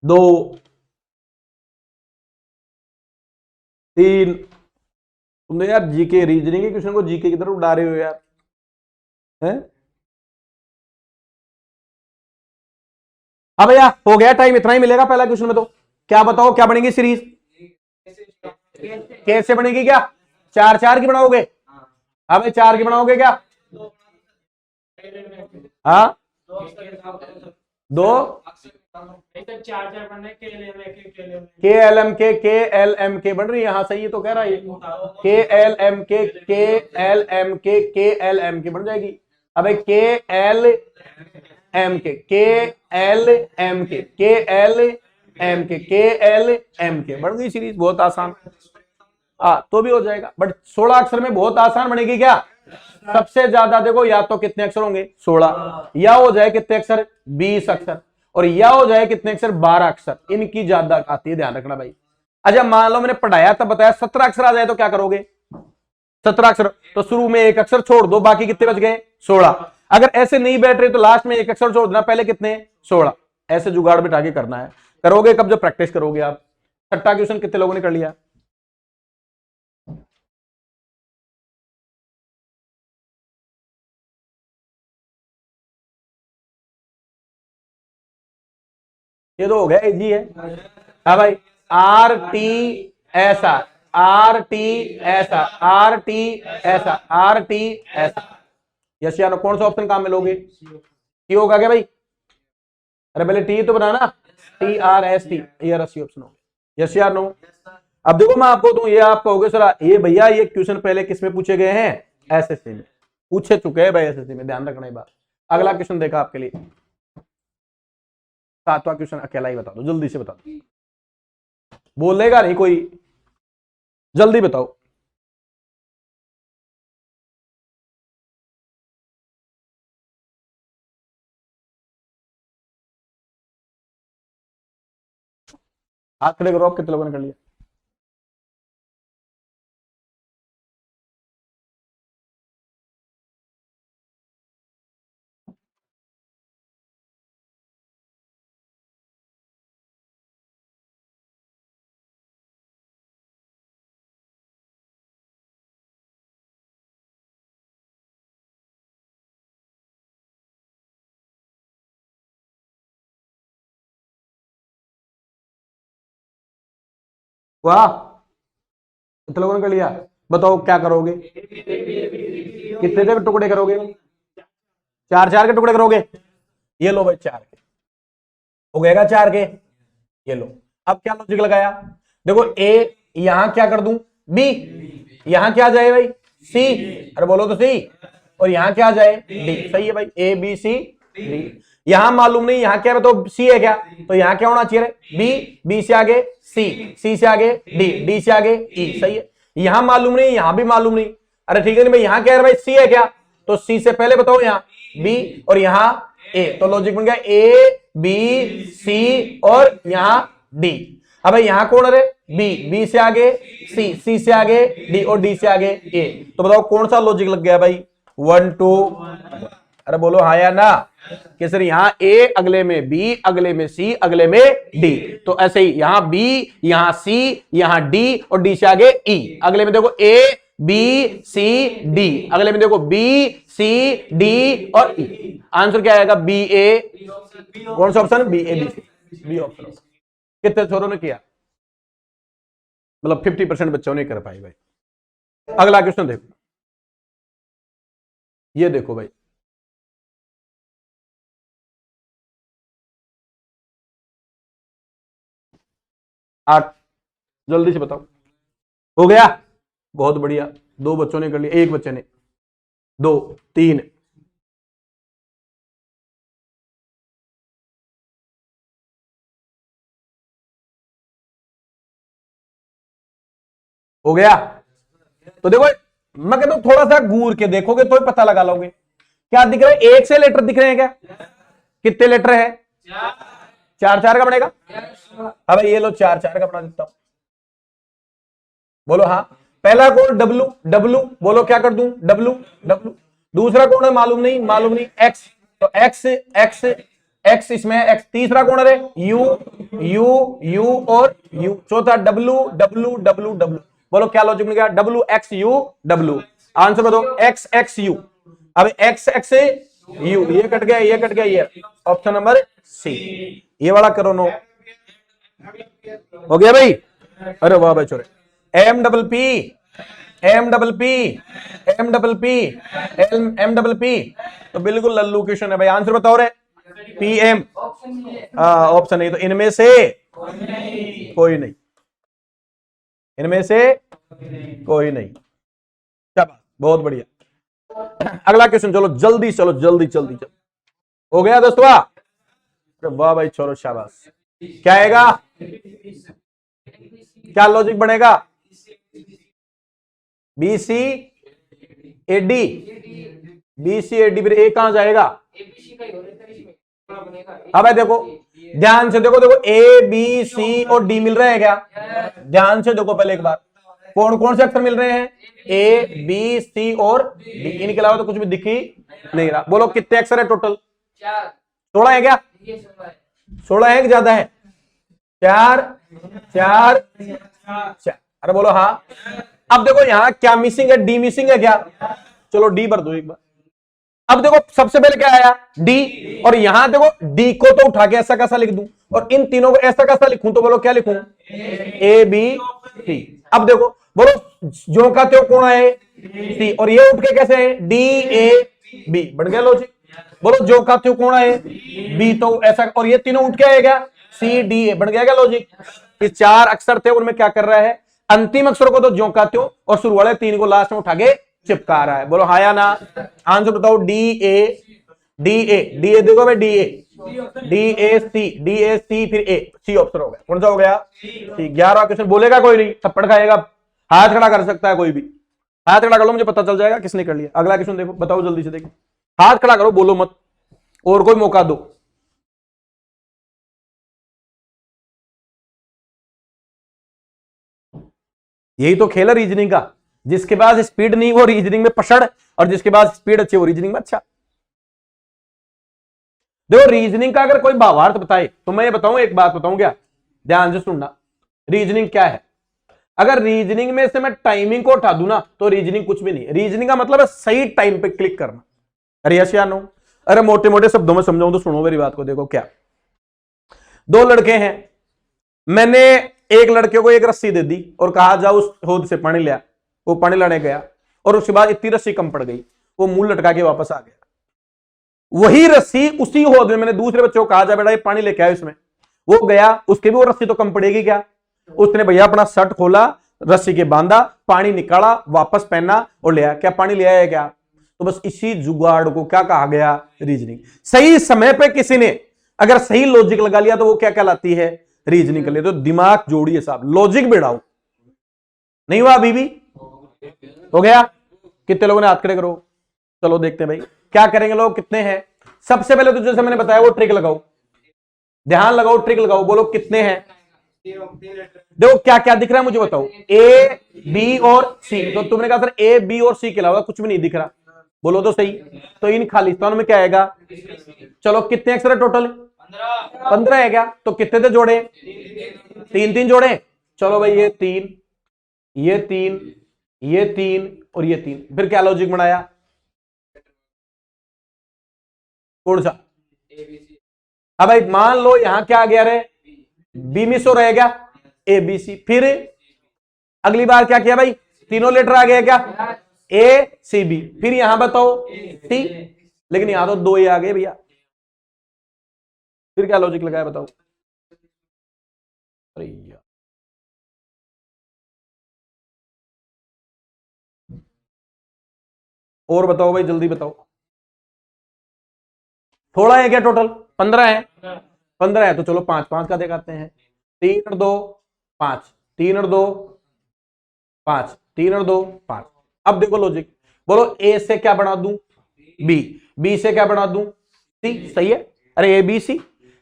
दो, तीन। तुमने यार जीके रीजनिंग के क्वेश्चन को जीके की तरफ उड़ा रहे हो यार, हैं? अब भैया हो गया टाइम, इतना ही मिलेगा पहला क्वेश्चन में। तो क्या बताओ क्या बनेगी सीरीज? कैसे बनेगी? क्या 4 4 की बनाओगे? अब 4 की बनाओगे क्या? हाँ, दो के बन रही है। हाँ सही है, तो कह रहा है के बन जाएगी। अब के बन गई सीरीज, बहुत आसान। तो भी हो जाएगा, बट 16 अक्षर में बहुत आसान बनेगी क्या? सबसे ज्यादा देखो, या तो कितने अक्षर होंगे? 16, या हो जाए कितने अक्षर? 20 अक्षर, और या हो जाए कितने अक्षर? 12 अक्षर। इनकी ज्यादा आती है, ध्यान रखना भाई। अच्छा मान लो मैंने पढ़ाया तब बताया 17 अक्षर आ जाए तो क्या करोगे? 17 अक्षर, तो शुरू में एक अक्षर छोड़ दो, बाकी कितने बच गए? 16। अगर ऐसे नहीं बैठ रहे तो लास्ट में एक अक्षर छोड़ देना, पहले कितने? 16। ऐसे जुगाड़ बिठा के करना है। करोगे कब? जब प्रैक्टिस करोगे आप। छठा क्वेश्चन कितने लोगों ने कर लिया? ये तो हो गया, इजी है। हाँ भाई, RTSR। यस या नो? कौन सा ऑप्शन काम में लोगे? टी होगा क्या भाई? अरे पहले टी तो बनाना, TRST, ये रसी ऑप्शन हो गया। यस या नो? अब देखो मैं आपको दूं, ये आप कहोगे सर ये भैया ये क्वेश्चन पहले किस में पूछे गए हैं? एसएससी में पूछे चुके हैं भाई, एसएससी में, ध्यान रखना ये बात। अगला क्वेश्चन देखा आपके लिए, 7वां क्वेश्चन अकेला ही बता दो, जल्दी से बता दो, बोलेगा नहीं कोई। जल्दी बताओ। हाथ खड़े करो, कितने लोगों ने कर लिया? वाह, कितने लोगों ने कर लिया? बताओ क्या करोगे? कितने के टुकड़े करोगे? चार चार के टुकड़े करोगे? ये लो भाई, चार के हो गएगा, चार के। ये लो, अब क्या लॉजिक लगाया? देखो ए, यहां क्या कर दूं? बी, यहां क्या जाए भाई? सी, अरे बोलो तो सी, और यहां क्या जाए? डी। सही है भाई, ए बी सी डी। यहां मालूम नहीं यहां क्या है, तो सी है क्या, तो यहां क्या होना चाहिए? बी, बी से आगे सी, सी से आगे डी, डी से आगे ई। सही है, यहां मालूम नहीं, यहां भी मालूम नहीं। अरे ठीक है नहीं भाई, यहां क्या है भाई? सी है क्या, तो सी से पहले बताओ यहां बी, और यहां ए, तो लॉजिक बन गया ए बी सी और यहां डी। अब भाई यहां कौन है? बी, बी से आगे सी, सी से आगे डी, और डी से आगे ए। तो बताओ कौन सा लॉजिक लग गया भाई? 1 2। अरे बोलो हाँ या ना, कि सर यहां ए, अगले में बी, अगले में सी, अगले में डी। तो ऐसे ही यहां बी, यहां सी, यहां डी, और डी से आगे ई। अगले में देखो ए बी सी डी, अगले में देखो बी सी डी और ई। आंसर क्या आएगा? B A. कौन सा option? B A B, B option. कितने छोरों ने किया? मतलब 50% बच्चों ने कर पाई भाई। अगला क्वेश्चन देखो, ये देखो भाई, 8, जल्दी से बताओ। हो गया, बहुत बढ़िया। 2 बच्चों ने कर लिया, 1 बच्चे ने, 2 3। हो गया, तो देखो मैं कहता हूं थोड़ा सा घूर के देखोगे तो ही पता लगा लोगे। क्या दिख रहा है? 1 से लेटर दिख रहे हैं क्या? कितने लेटर है? 4 4 का बनेगा। अब ये लो 4 4 का बना देता हूं, बोलो हाँ। पहला कौन? डब्लू, डब्लू बोलो क्या कर दूं? W, W. दूसरा कौन है? मालूम नहीं, मालूम नहीं, एक्स, तो एक्स एक्स एक्स इसमें एक्स। तीसरा कौन है? यू, यू यू और यू। चौथा डब्लू, डब्लू डब्लू डब्लू। बोलो क्या लॉजिक मिल गया? W x you W. Answer बताओ, एक्स एक्स यू। अब एक्स एक्स यू, ये कट गया, ये कट गया, ये ऑप्शन नंबर सी। ये वाला करो नो। हो गया भाई? अरे वाह भाई छोरे। M double P, M double P, M double P, M double P, तो बिल्कुल लल्लू क्वेश्चन है भाई। आंसर बताओ रे। पी एम, ऑप्शन नहीं, तो इनमें से कोई नहीं, इनमें से कोई नहीं। शाबाश, बहुत बढ़िया। अगला क्वेश्चन, चलो जल्दी, चलो जल्दी जल्दी जल्दी। हो गया दोस्तों? वाह भाई छोरो, शाबाश। क्या आएगा? क्या लॉजिक बनेगा? B C A D, B C A D, फिर ए कहां जाएगा? अब देखो ध्यान से देखो, देखो ए बी सी और डी मिल रहे हैं क्या? ध्यान से देखो पहले एक बार, कौन कौन से अक्षर मिल रहे हैं? ए बी सी और डी, इनके अलावा तो कुछ भी दिख ही नहीं रहा। बोलो कितने अक्षर है टोटल? 16 है क्या? 16 है कि ज्यादा है? 4 4 4। अरे बोलो हाँ। अब देखो यहां क्या मिसिंग है? डी मिसिंग है क्या? चलो डी भर दो एक बार। अब देखो सबसे पहले क्या आया? डी, और यहां देखो डी को तो उठा के ऐसा कैसा लिख दूं, और इन तीनों को ऐसा कैसा लिखूं, तो बोलो क्या लिखूं? A B C. अब देखो बोलो जो का त्यों कौन है? सी, और ये उठ के कैसे है? D A B. बन गया लॉजिक। बोलो जो का त्यों कौन है? बी, तो ऐसा, और ये तीनों उठ के आएगा सी डी ए। बन गया क्या लॉजिक? ये 4 अक्षर थे, उनमें क्या कर रहा है? अंतिम अक्षर को तो ज्यों का त्यों, और शुरू वाले 3 को लास्ट में उठा के चिपका रहा है। बोलो हाँ या ना? आंसर बताओ। D A, D A, D A देखो भाई, D A, D A C, D A C, फिर ए, सी ऑप्शन हो गया। कौन सा हो गया? 11 क्वेश्चन। बोलेगा कोई नहीं, थप्पड़ खाएगा। हाथ खड़ा कर सकता है कोई भी, हाथ खड़ा कर लो, मुझे पता चल जाएगा किसने कर लिया। अगला क्वेश्चन देखो, बताओ जल्दी से, देखो हाथ खड़ा करो, बोलो मत, और कोई मौका दो। यही तो खेल है रीजनिंग का, जिसके पास स्पीड नहीं वो रीजनिंग में पछड़, और जिसके पास स्पीड अच्छी वो रीजनिंग में अच्छा। देखो रीजनिंग का अगर कोई भावार्थ बताए तो मैं ये बताऊं, एक बात बताऊं क्या, ध्यान से सुनना। रीजनिंग क्या है? अगर रीजनिंग में से मैं टाइमिंग को उठा दूं ना तो रीजनिंग कुछ भी नहीं है। रीजनिंग का मतलब है सही टाइम पे क्लिक करना। अरे यस या नो? अरे मोटे मोटे शब्दों में समझाऊं तो सुनो मेरी बात को। देखो क्या, दो लड़के हैं, मैंने एक लड़के को एक रस्सी दे दी और कहा जाओ उस हौद से पानी लिया। वो पानी लाने गया और उसके बाद इतनी रस्सी कम पड़ गई, वो मुंह लटका के वापस आ गया। वही रस्सी उसी हौद में मैंने दूसरे बच्चों को कहा जा बेटा ये पानी लेके आया इसमें, वो गया, उसके भी वो रस्सी तो कम पड़ेगी क्या? उसने भैया अपना शर्ट खोला, रस्सी के बांधा, पानी निकाला, वापस पहना और ले आया। क्या पानी ले आया क्या? तो बस इसी जुगाड़ को क्या कहा गया? रीजनिंग। सही समय पे किसी ने अगर सही लॉजिक लगा लिया तो वो क्या कहलाती है? रीजनिंग कर लिया। तो दिमाग जोड़िए साहब, लॉजिक बढ़ाओ। नहीं हुआ अभी भी? हो गया? कितने लोगों ने हाथ खड़े करो? चलो देखते हैं भाई क्या करेंगे लोग, कितने हैं। सबसे पहले तो जैसे मैंने बताया वो ट्रिक लगाओ, ध्यान लगाओ, ट्रिक लगाओ, बोलो कितने हैं। देखो क्या क्या दिख रहा है मुझे बताओ, ए बी और सी। तो तुमने कहा सर ए बी और सी के अलावा कुछ भी नहीं दिख रहा, बोलो तो सही। तो इन खालिस्तानों में क्या आएगा? चलो कितने अक्षर है टोटल? 15 है क्या? तो कितने थे जोड़े? तीन तीन जोड़े। चलो भाई ये तीन, ये तीन, ये तीन और ये तीन। फिर क्या लॉजिक बनाया? कौन सा? अब भाई मान लो यहां क्या आ गया रे, बी मिस हो रहेगा, ए बी सी। फिर अगली बार क्या किया भाई, तीनों लेटर आ गया क्या, ए सी बी। फिर यहां बताओ सी, लेकिन यहां तो दो ही आ गए भैया। फिर क्या लॉजिक लगाया बताओ? अरे यार और बताओ भाई, जल्दी बताओ। थोड़ा है क्या टोटल? 15 है। 15 है तो चलो पांच पांच का दिखाते हैं। 3 और 2 5, 3 और 2 5, 3 और 2 5। अब देखो लॉजिक, बोलो ए से क्या बना दूं? बी, बी से क्या बना दूं? सी। सही है। अरे ए बी सी।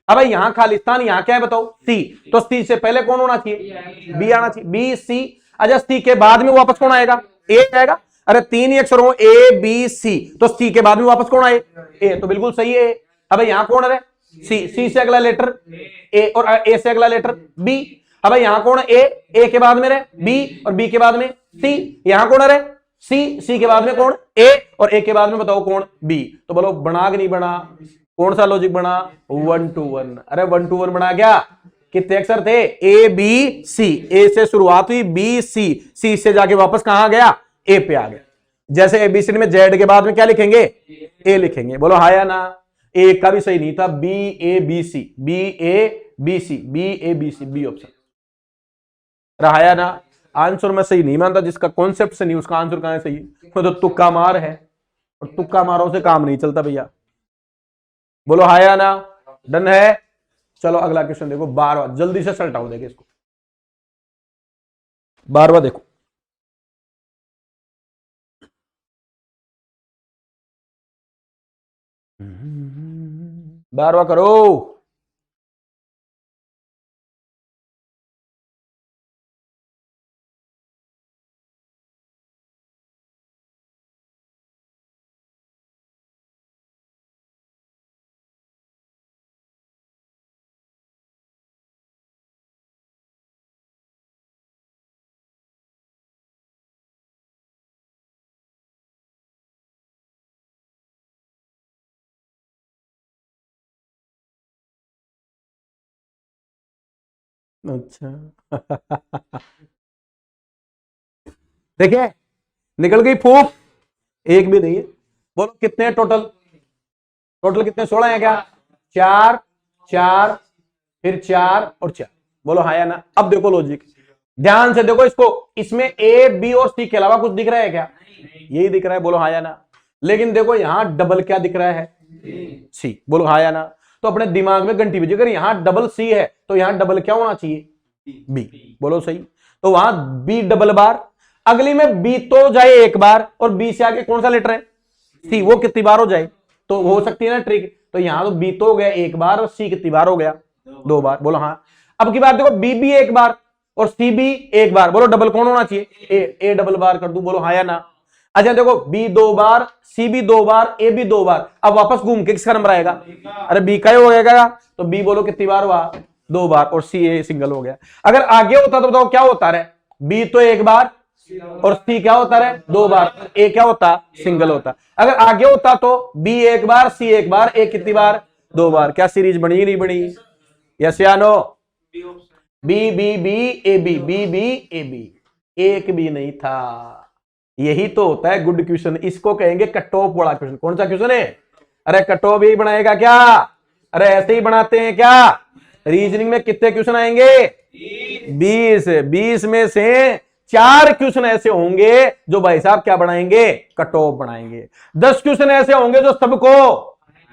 अब भाई यहां खालिस्तान, यहां क्या है बताओ? सी। तो सी से पहले कौन होना चाहिए? बी आना चाहिए। B C. अच्छा सी के बाद में वापस कौन आएगा? ए आएगा। अरे तीन ही अक्षर हो, ए बी सी, तो सी के बाद में वापस कौन आए? ए। तो बिल्कुल सही है। अब यहां कौन है? सी। सी से अगला लेटर ए और ए से अगला लेटर बी। अब यहां कौन है? ए के बाद में रहे बी और बी के बाद में सी। यहां कौन है? सी। सी के बाद में कौन? ए और ए के बाद में बताओ कौन? बी। तो बोलो बना कि नहीं बना? कौन सा लॉजिक बना? 1 to 1। अरे 1 to 1 बना क्या? कितने अक्षर थे? ए बी सी। ए से शुरुआत हुई, बी सी, सी से जाके वापस कहां गया? ए पे आ गया। जैसे एबीसीडी में जेड के बाद में क्या लिखेंगे? ए लिखेंगे। बोलो हाँ या ना? ए का भी सही नहीं था, B A B C, B A B C, B A B C, B option रहा या ना? आंसर मैं सही नहीं मानता, जिसका कॉन्सेप्ट से नहीं उसका आंसर कहां सही है? तो तुक्का मार है, और तुक्का मारों से काम नहीं चलता भैया। बोलो हाँ या ना? डन है? चलो अगला क्वेश्चन देखो, 12वां। जल्दी से सल्टाओ, देखे इसको 12वां देखो। 12वां करो। अच्छा देखिए निकल गई फूक, एक भी नहीं है। बोलो कितने हैं टोटल? टोटल कितने? 16 है क्या? 4 4 फिर 4 और 4। बोलो हाँ या ना? अब देखो लॉजिक, ध्यान से देखो इसको, इसमें ए बी और सी के अलावा कुछ दिख रहा है क्या? यही दिख रहा है। बोलो हाँ या ना? लेकिन देखो यहां डबल क्या दिख रहा है? सी। बोलो हाँ या ना? तो अपने दिमाग में घंटी बजी, अगर यहां डबल सी है तो यहां डबल क्या होना चाहिए? बी। बोलो सही। तो वहां बी डबल बार, अगली में बी तो जाए एक बार और बी से आगे कौन सा लेटर है, सी, वो कितनी बार हो जाए, तो हो सकती है ना ट्रिक। तो यहां तो बी तो हो गया एक बार और सी कितनी बार हो गया, 2 बार। बोलो हाँ। अब की बात देखो, बी भी एक बार और सी भी एक बार, बोलो डबल कौन होना चाहिए, ए डबल बार कर दूं, बोलो हाँ या ना। अच्छा देखो, बी 2 बार, सी भी 2 बार, ए भी 2 बार, अब वापस घूम के किसका नंबर आएगा, अरे बी का ही हो जाएगा। तो बी बोलो कितनी बार हुआ, 2 बार, और सी ए सिंगल हो गया। अगर आगे होता तो बताओ क्या होता रहे, बी तो एक बार और सी क्या होता रहे, 2 बार, ए क्या होता, सिंगल होता। अगर आगे होता तो बी एक बार, सी एक बार, ए कितनी बार, 2 बार। क्या सीरीज बनी नहीं बनी, यस या no. B B B A B, B B A B, एक भी नहीं था। यही तो होता है गुड क्वेश्चन, इसको कहेंगे कट ऑफ वाला क्वेश्चन। कौन सा क्वेश्चन है, अरे कट ऑफ यही बनाएगा क्या, अरे ऐसे ही बनाते हैं क्या। रीजनिंग में कितने क्वेश्चन आएंगे, 20। 20 में से 4 क्वेश्चन ऐसे होंगे जो भाई साहब क्या बनाएंगे, कट ऑफ बनाएंगे। 10 क्वेश्चन ऐसे होंगे जो सबको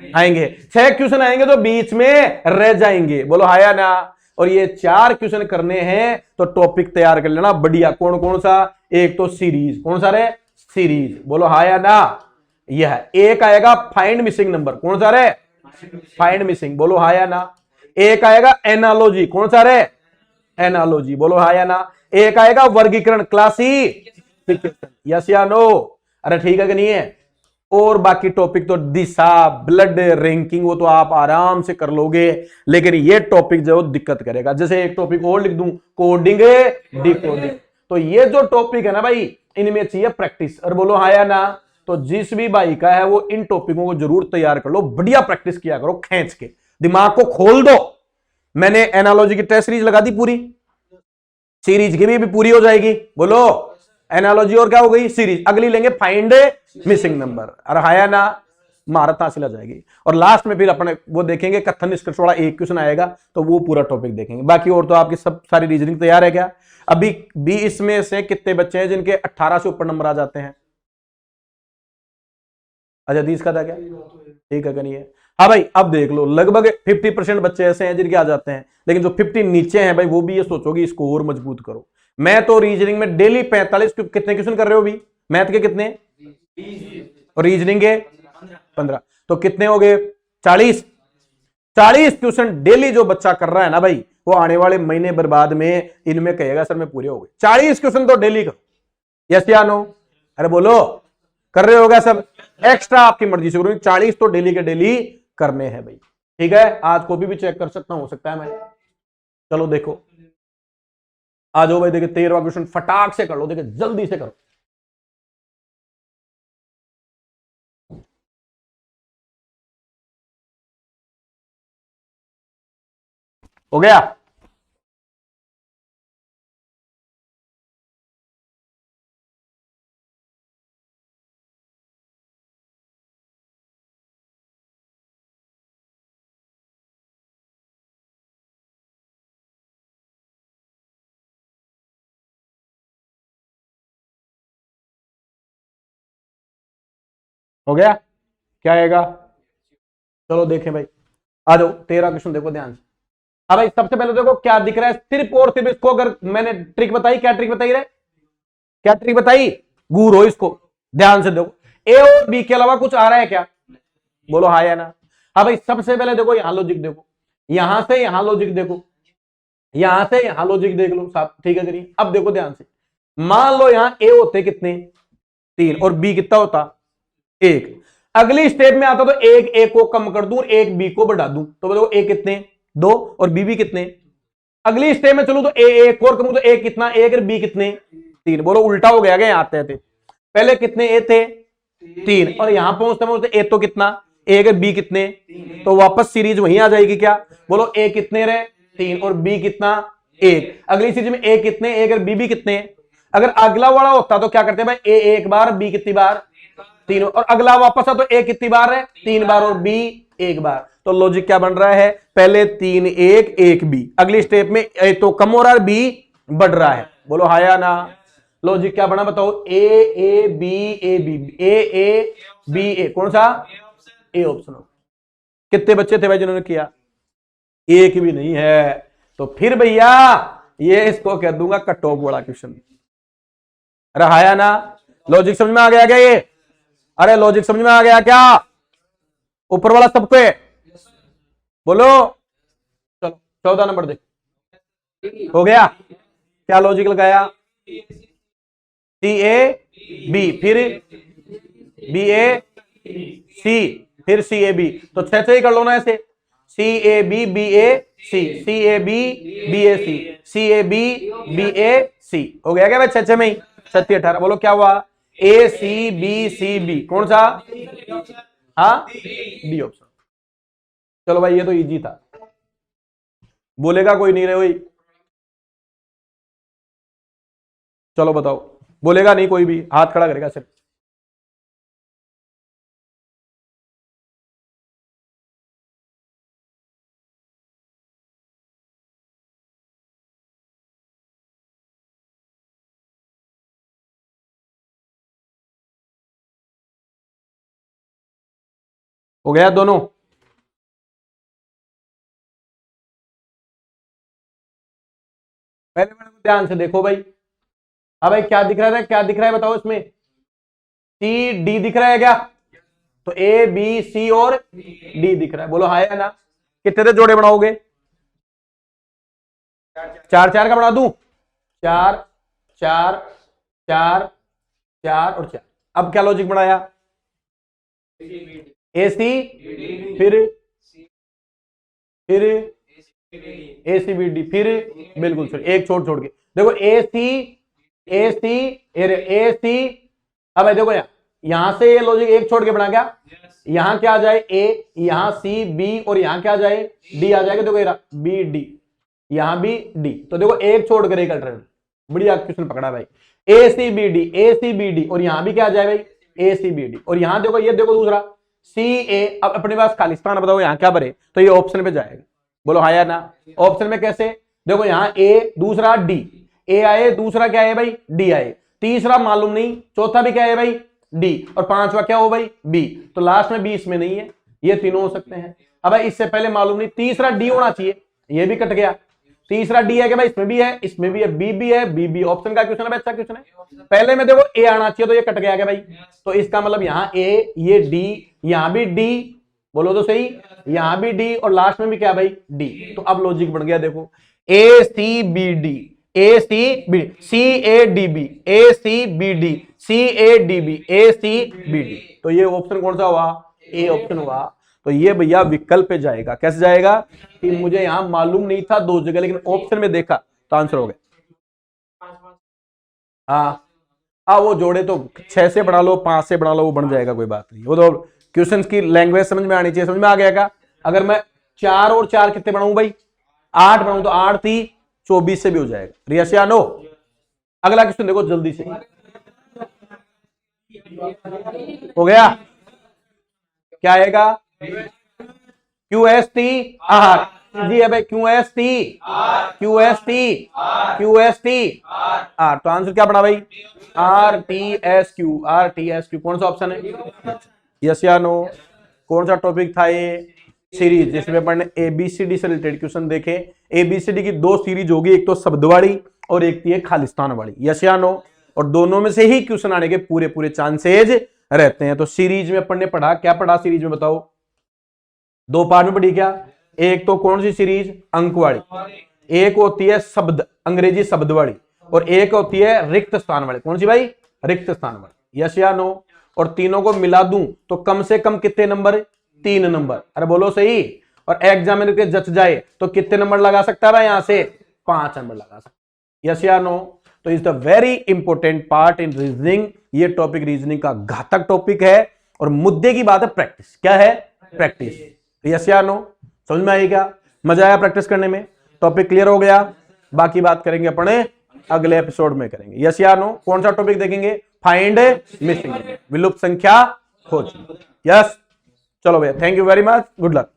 आएंगे, 6 क्वेश्चन आएंगे जो बीच में रह जाएंगे, बोलो हाँ या ना। और ये 4 क्वेश्चन करने हैं तो टॉपिक तैयार कर लेना बढ़िया। कौन कौन सा, एक तो सीरीज, कौन सा रे, सीरीज, बोलो हाँ या ना। यह एक आएगा फाइंड मिसिंग नंबर, कौन सा रे, फाइंड मिसिंग, बोलो हाँ या ना। एक आएगा एनालॉजी, कौन सा रे, एनालॉजी, बोलो हाँ या ना। एक आएगा वर्गीकरण, क्लासिफिकेशन, यस या नो। अरे ठीक है कि नहीं है। और बाकी टॉपिक तो दिशा, ब्लड रैंकिंग, वो तो आप आराम से कर लोगे, लेकिन ये टॉपिक जो दिक्कत करेगा। जैसे एक टॉपिक और लिख दूं, कोडिंग डिकोडिंग, तो ये जो टॉपिक है ना भाई, इनमें चाहिए प्रैक्टिस। और बोलो हाँ या ना। तो जिस भी भाई का है वो इन टॉपिकों को जरूर तैयार कर लो, बढ़िया प्रैक्टिस किया करो, खींच के दिमाग को खोल दो। मैंने एनालॉजी की टेस्ट सीरीज लगा दी पूरी, सीरीज की भी पूरी हो जाएगी, बोलो एनालॉजी और क्या हो गई, सीरीज। अगली लेंगे फाइंड मिसिंग नंबर, अरे हाया ना, महारत हासिल आ जाएगी। और लास्ट में फिर अपने वो देखेंगे कथन निष्कर्ष वाला एक क्वेश्चन आएगा, तो वो पूरा टॉपिक देखेंगे। बाकी और तो आपकी सब सारी रीजनिंग तैयार है क्या। अभी 20 में से कितने बच्चे हैं जिनके 18 से ऊपर नंबर आ जाते हैं, अच्छा 30 का था क्या, ठीक है कि नहीं है। हाँ भाई अब देख लो, लगभग 50% बच्चे ऐसे हैं जिनके आ जाते हैं, लेकिन जो 50 नीचे हैं भाई वो भी ये सोचोगे इसको और मजबूत करो। मैं तो रीजनिंग में डेली 45 कितने क्वेश्चन कर रहे हो भी, मैथ के कितने, और रीजनिंग के 15, तो कितने हो गए 40। 40 क्वेश्चन डेली जो बच्चा कर रहा है ना भाई, वो आने वाले महीने बर्बाद में इनमें कहेगा सर मैं पूरे हो गए। 40 क्वेश्चन तो डेली करो, यस या नो, अरे बोलो कर रहे होगा सब, एक्स्ट्रा आपकी मर्जी से करो, 40 तो डेली के डेली करने हैं भाई, ठीक है। आज कॉपी भी चेक कर सकता हूं, हो सकता है मैं, चलो देखो आ जाओ भाई, देखिए 13वां क्वेश्चन फटाक से कर लो, देखिए जल्दी से करो। हो गया, हो गया, क्या आएगा, चलो देखें भाई, आ जाओ 13 क्वेश्चन देखो ध्यान से। हाँ भाई सबसे पहले देखो क्या दिख रहा है, सिर्फ और सिर्फ इसको, अगर मैंने ट्रिक बताई, क्या ट्रिक बताई रे, क्या ट्रिक बताई, घूरो इसको, ध्यान से देखो, ए और बी के अलावा कुछ आ रहा है क्या, बोलो हाँ या ना। हाँ भाई सबसे पहले देखो यहां लॉजिक देखो, यहां से यहां लॉजिक देखो, यहां से यहां लॉजिक देख लो साहब, ठीक है करिए। अब देखो ध्यान से, मान लो यहां ए होते कितने 3 और बी कितना होता 1, अगली स्टेप में आता तो एक ए को कम कर दूं और एक बी को बढ़ा दूं, तो देखो ए कितने 2 और बी भी कितने। अगली स्टेप में चलो तो ए एक और करूं तो ए कितना 1 और बी कितने 3, बोलो उल्टा हो गया, यहाँ आते थे पहले कितने ए थे 3, और यहां पहुंचते पहुंचते ए तो कितना 1 और बी कितने, तो वापस सीरीज वहीं आ जाएगी क्या, बोलो ए कितने रहे 3 और बी कितना 1, अगली सीरीज में ए कितने 1 और बी भी कितने। अगर अगला वाला होता तो क्या करते हैं भाई, ए एक बार बी कितनी बार 3, और अगला वापस आ तो ए कितनी बार है 3 बार और बी 1 बार। तो लॉजिक क्या बन रहा है, पहले 3 1 1 बी, अगली स्टेप में ए तो कम हो रहा है बी बढ़ रहा है, बोलो हाँ या ना। लॉजिक क्या बना बताओ, A B A B, A B A, कौन सा ए ऑप्शन। कितने बच्चे थे भाई जिन्होंने किया, एक भी नहीं है, तो फिर भैया ये इसको कह दूंगा कट ऑफ वाला क्वेश्चन। अरे हाया ना, लॉजिक समझ में आ गया क्या ये? अरे लॉजिक समझ में आ गया क्या? ऊपर वाला सब पे बोलो। चलो 14 नंबर देख, हो गया? क्या लॉजिक लगाया? सी ए बी, फिर बी ए सी, फिर सी ए बी। तो 6 से ही कर लो ना ऐसे, C A B B A C, C A B B A C, C A B B A C. हो गया क्या भाई? 6 में ही 37 18। बोलो क्या हुआ? ए सी बी सी बी। कौन सा? हाँ डी ऑप्शन। चलो भाई ये तो इजी था, बोलेगा कोई नहीं रे भाई। चलो बताओ, बोलेगा नहीं कोई भी, हाथ खड़ा करेगा सिर्फ। हो गया दोनों? पहले मैंने ध्यान से देखो भाई। हाँ भाई क्या दिख रहा है, क्या दिख रहा है बताओ इसमें? सी डी दिख रहा है क्या? तो ए बी सी और डी दिख रहा है। बोलो हाँ या ना? कितने से जोड़े बनाओगे? 4 4 का बना दूं? 4 4 4 4 और 4। अब क्या लॉजिक बनाया? ए सी, फिर ए सी बी डी, फिर बिल्कुल सर, एक छोड़ छोड़ के देखो। ए सी ए सी ए सी। अब देखो यहां से ये लॉजिक एक छोड़ के बना क्या? यहां क्या आ जाए? ए, यहां सी बी, और यहां क्या आ जाए? डी आ जाएगा। देखो बी डी, यहां भी डी। तो देखो एक छोड़ कर एक अल्टरनेट। बढ़िया क्वेश्चन पकड़ा भाई। ए C B D, A C B D, और यहां भी क्या आ जाए भाई? ए सी बी डी। और यहां देखो, ये देखो दूसरा सी ए। अब अपने पास खालिस्तान, बताओ यहां क्या भरे? तो ये ऑप्शन पे जाएगा। बोलो हाँ या ना? ऑप्शन में कैसे? देखो यहां ए, दूसरा डी, ए आए, दूसरा क्या है भाई? डी आए, तीसरा मालूम नहीं, चौथा भी क्या है भाई? डी, और पांचवा क्या हो भाई? बी। तो लास्ट में बी इसमें नहीं है, ये तीनों हो सकते हैं। अब इससे पहले मालूम नहीं, तीसरा डी होना चाहिए, ये भी कट गया। तीसरा डी है क्या भाई? इसमें भी है, इसमें भी है, बी भी है, बी भी। ऑप्शन का क्वेश्चन है, अच्छा क्वेश्चन है। पहले में देखो ए आना चाहिए, तो ये कट गया क्या भाई? तो इसका मतलब यहां ए, ये डी, यहां भी डी, बोलो तो सही, यहां भी डी, और लास्ट में भी क्या भाई? डी। तो अब लॉजिक बन गया देखो, A C B D, A C B, C A D B, A C B D, C A D B, A C B D. तो ये ऑप्शन कौन सा हुआ? ए ऑप्शन हुआ। तो ये भैया विकल्प पे जाएगा। कैसे जाएगा? कि मुझे यहां मालूम नहीं था 2 जगह, लेकिन ऑप्शन में देखा तो आंसर हो गया। हाँ वो जोड़े तो 6 से बना लो, 5 से बना लो, वो बन जाएगा, कोई बात नहीं। वो तो क्वेश्चंस की लैंग्वेज समझ में आनी चाहिए। समझ में आ गया क्या? अगर मैं 4 और 4 कितने बनाऊं भाई? 8 बनाऊं, तो 8 थी 24 से भी हो जाएगा। रियस या नो? अगला क्वेश्चन देखो जल्दी से। हो गया? क्या आएगा? Q S T R. जी है भाई, Q S T, Q S T, Q S T R. तो आंसर क्या बना भाई? R T S Q, R T S Q. कौन सा ऑप्शन है? यस या नो? कौन सा टॉपिक था ये? सीरीज, जिसमें अपन ने एबीसीडी से रिलेटेड क्वेश्चन देखे। एबीसीडी की 2 सीरीज होगी, एक तो शब्दवाड़ी और एक थी खालिस्तान वाली। यस या नो? और दोनों में से ही क्वेश्चन आने के पूरे पूरे चांसेज रहते हैं। तो सीरीज में अपन ने पढ़ा, क्या पढ़ा सीरीज में बताओ? 2 पार्ट में पढ़ी क्या? एक तो कौन सी सीरीज? अंकवाड़ी, एक होती है शब्द, अंग्रेजी शब्दवाड़ी, और एक होती है रिक्त स्थान वाली। कौन सी भाई? रिक्त स्थान वाली। यस या नो? और तीनों को मिला दूं तो कम से कम कितने नंबर? 3 नंबर। अरे बोलो सही। और एग्जामिनर के जच जाए तो कितने नंबर लगा सकता है यहां से? 5 नंबर लगा सकता। यस या नो? तो is the very important part in reasoning. ये टॉपिक रीजनिंग का घातक टॉपिक है, और मुद्दे की बात है प्रैक्टिस। क्या है? प्रैक्टिस। यस या नो? समझ में आई क्या? मजा आया प्रैक्टिस करने में? टॉपिक क्लियर हो गया? बाकी बात करेंगे अपने अगले एपिसोड में करेंगे। यस या नो? कौन सा टॉपिक देखेंगे? फाइंड मिसिंग, विलुप्त संख्या खोज। यस, चलो भैया, thank you very much, good luck.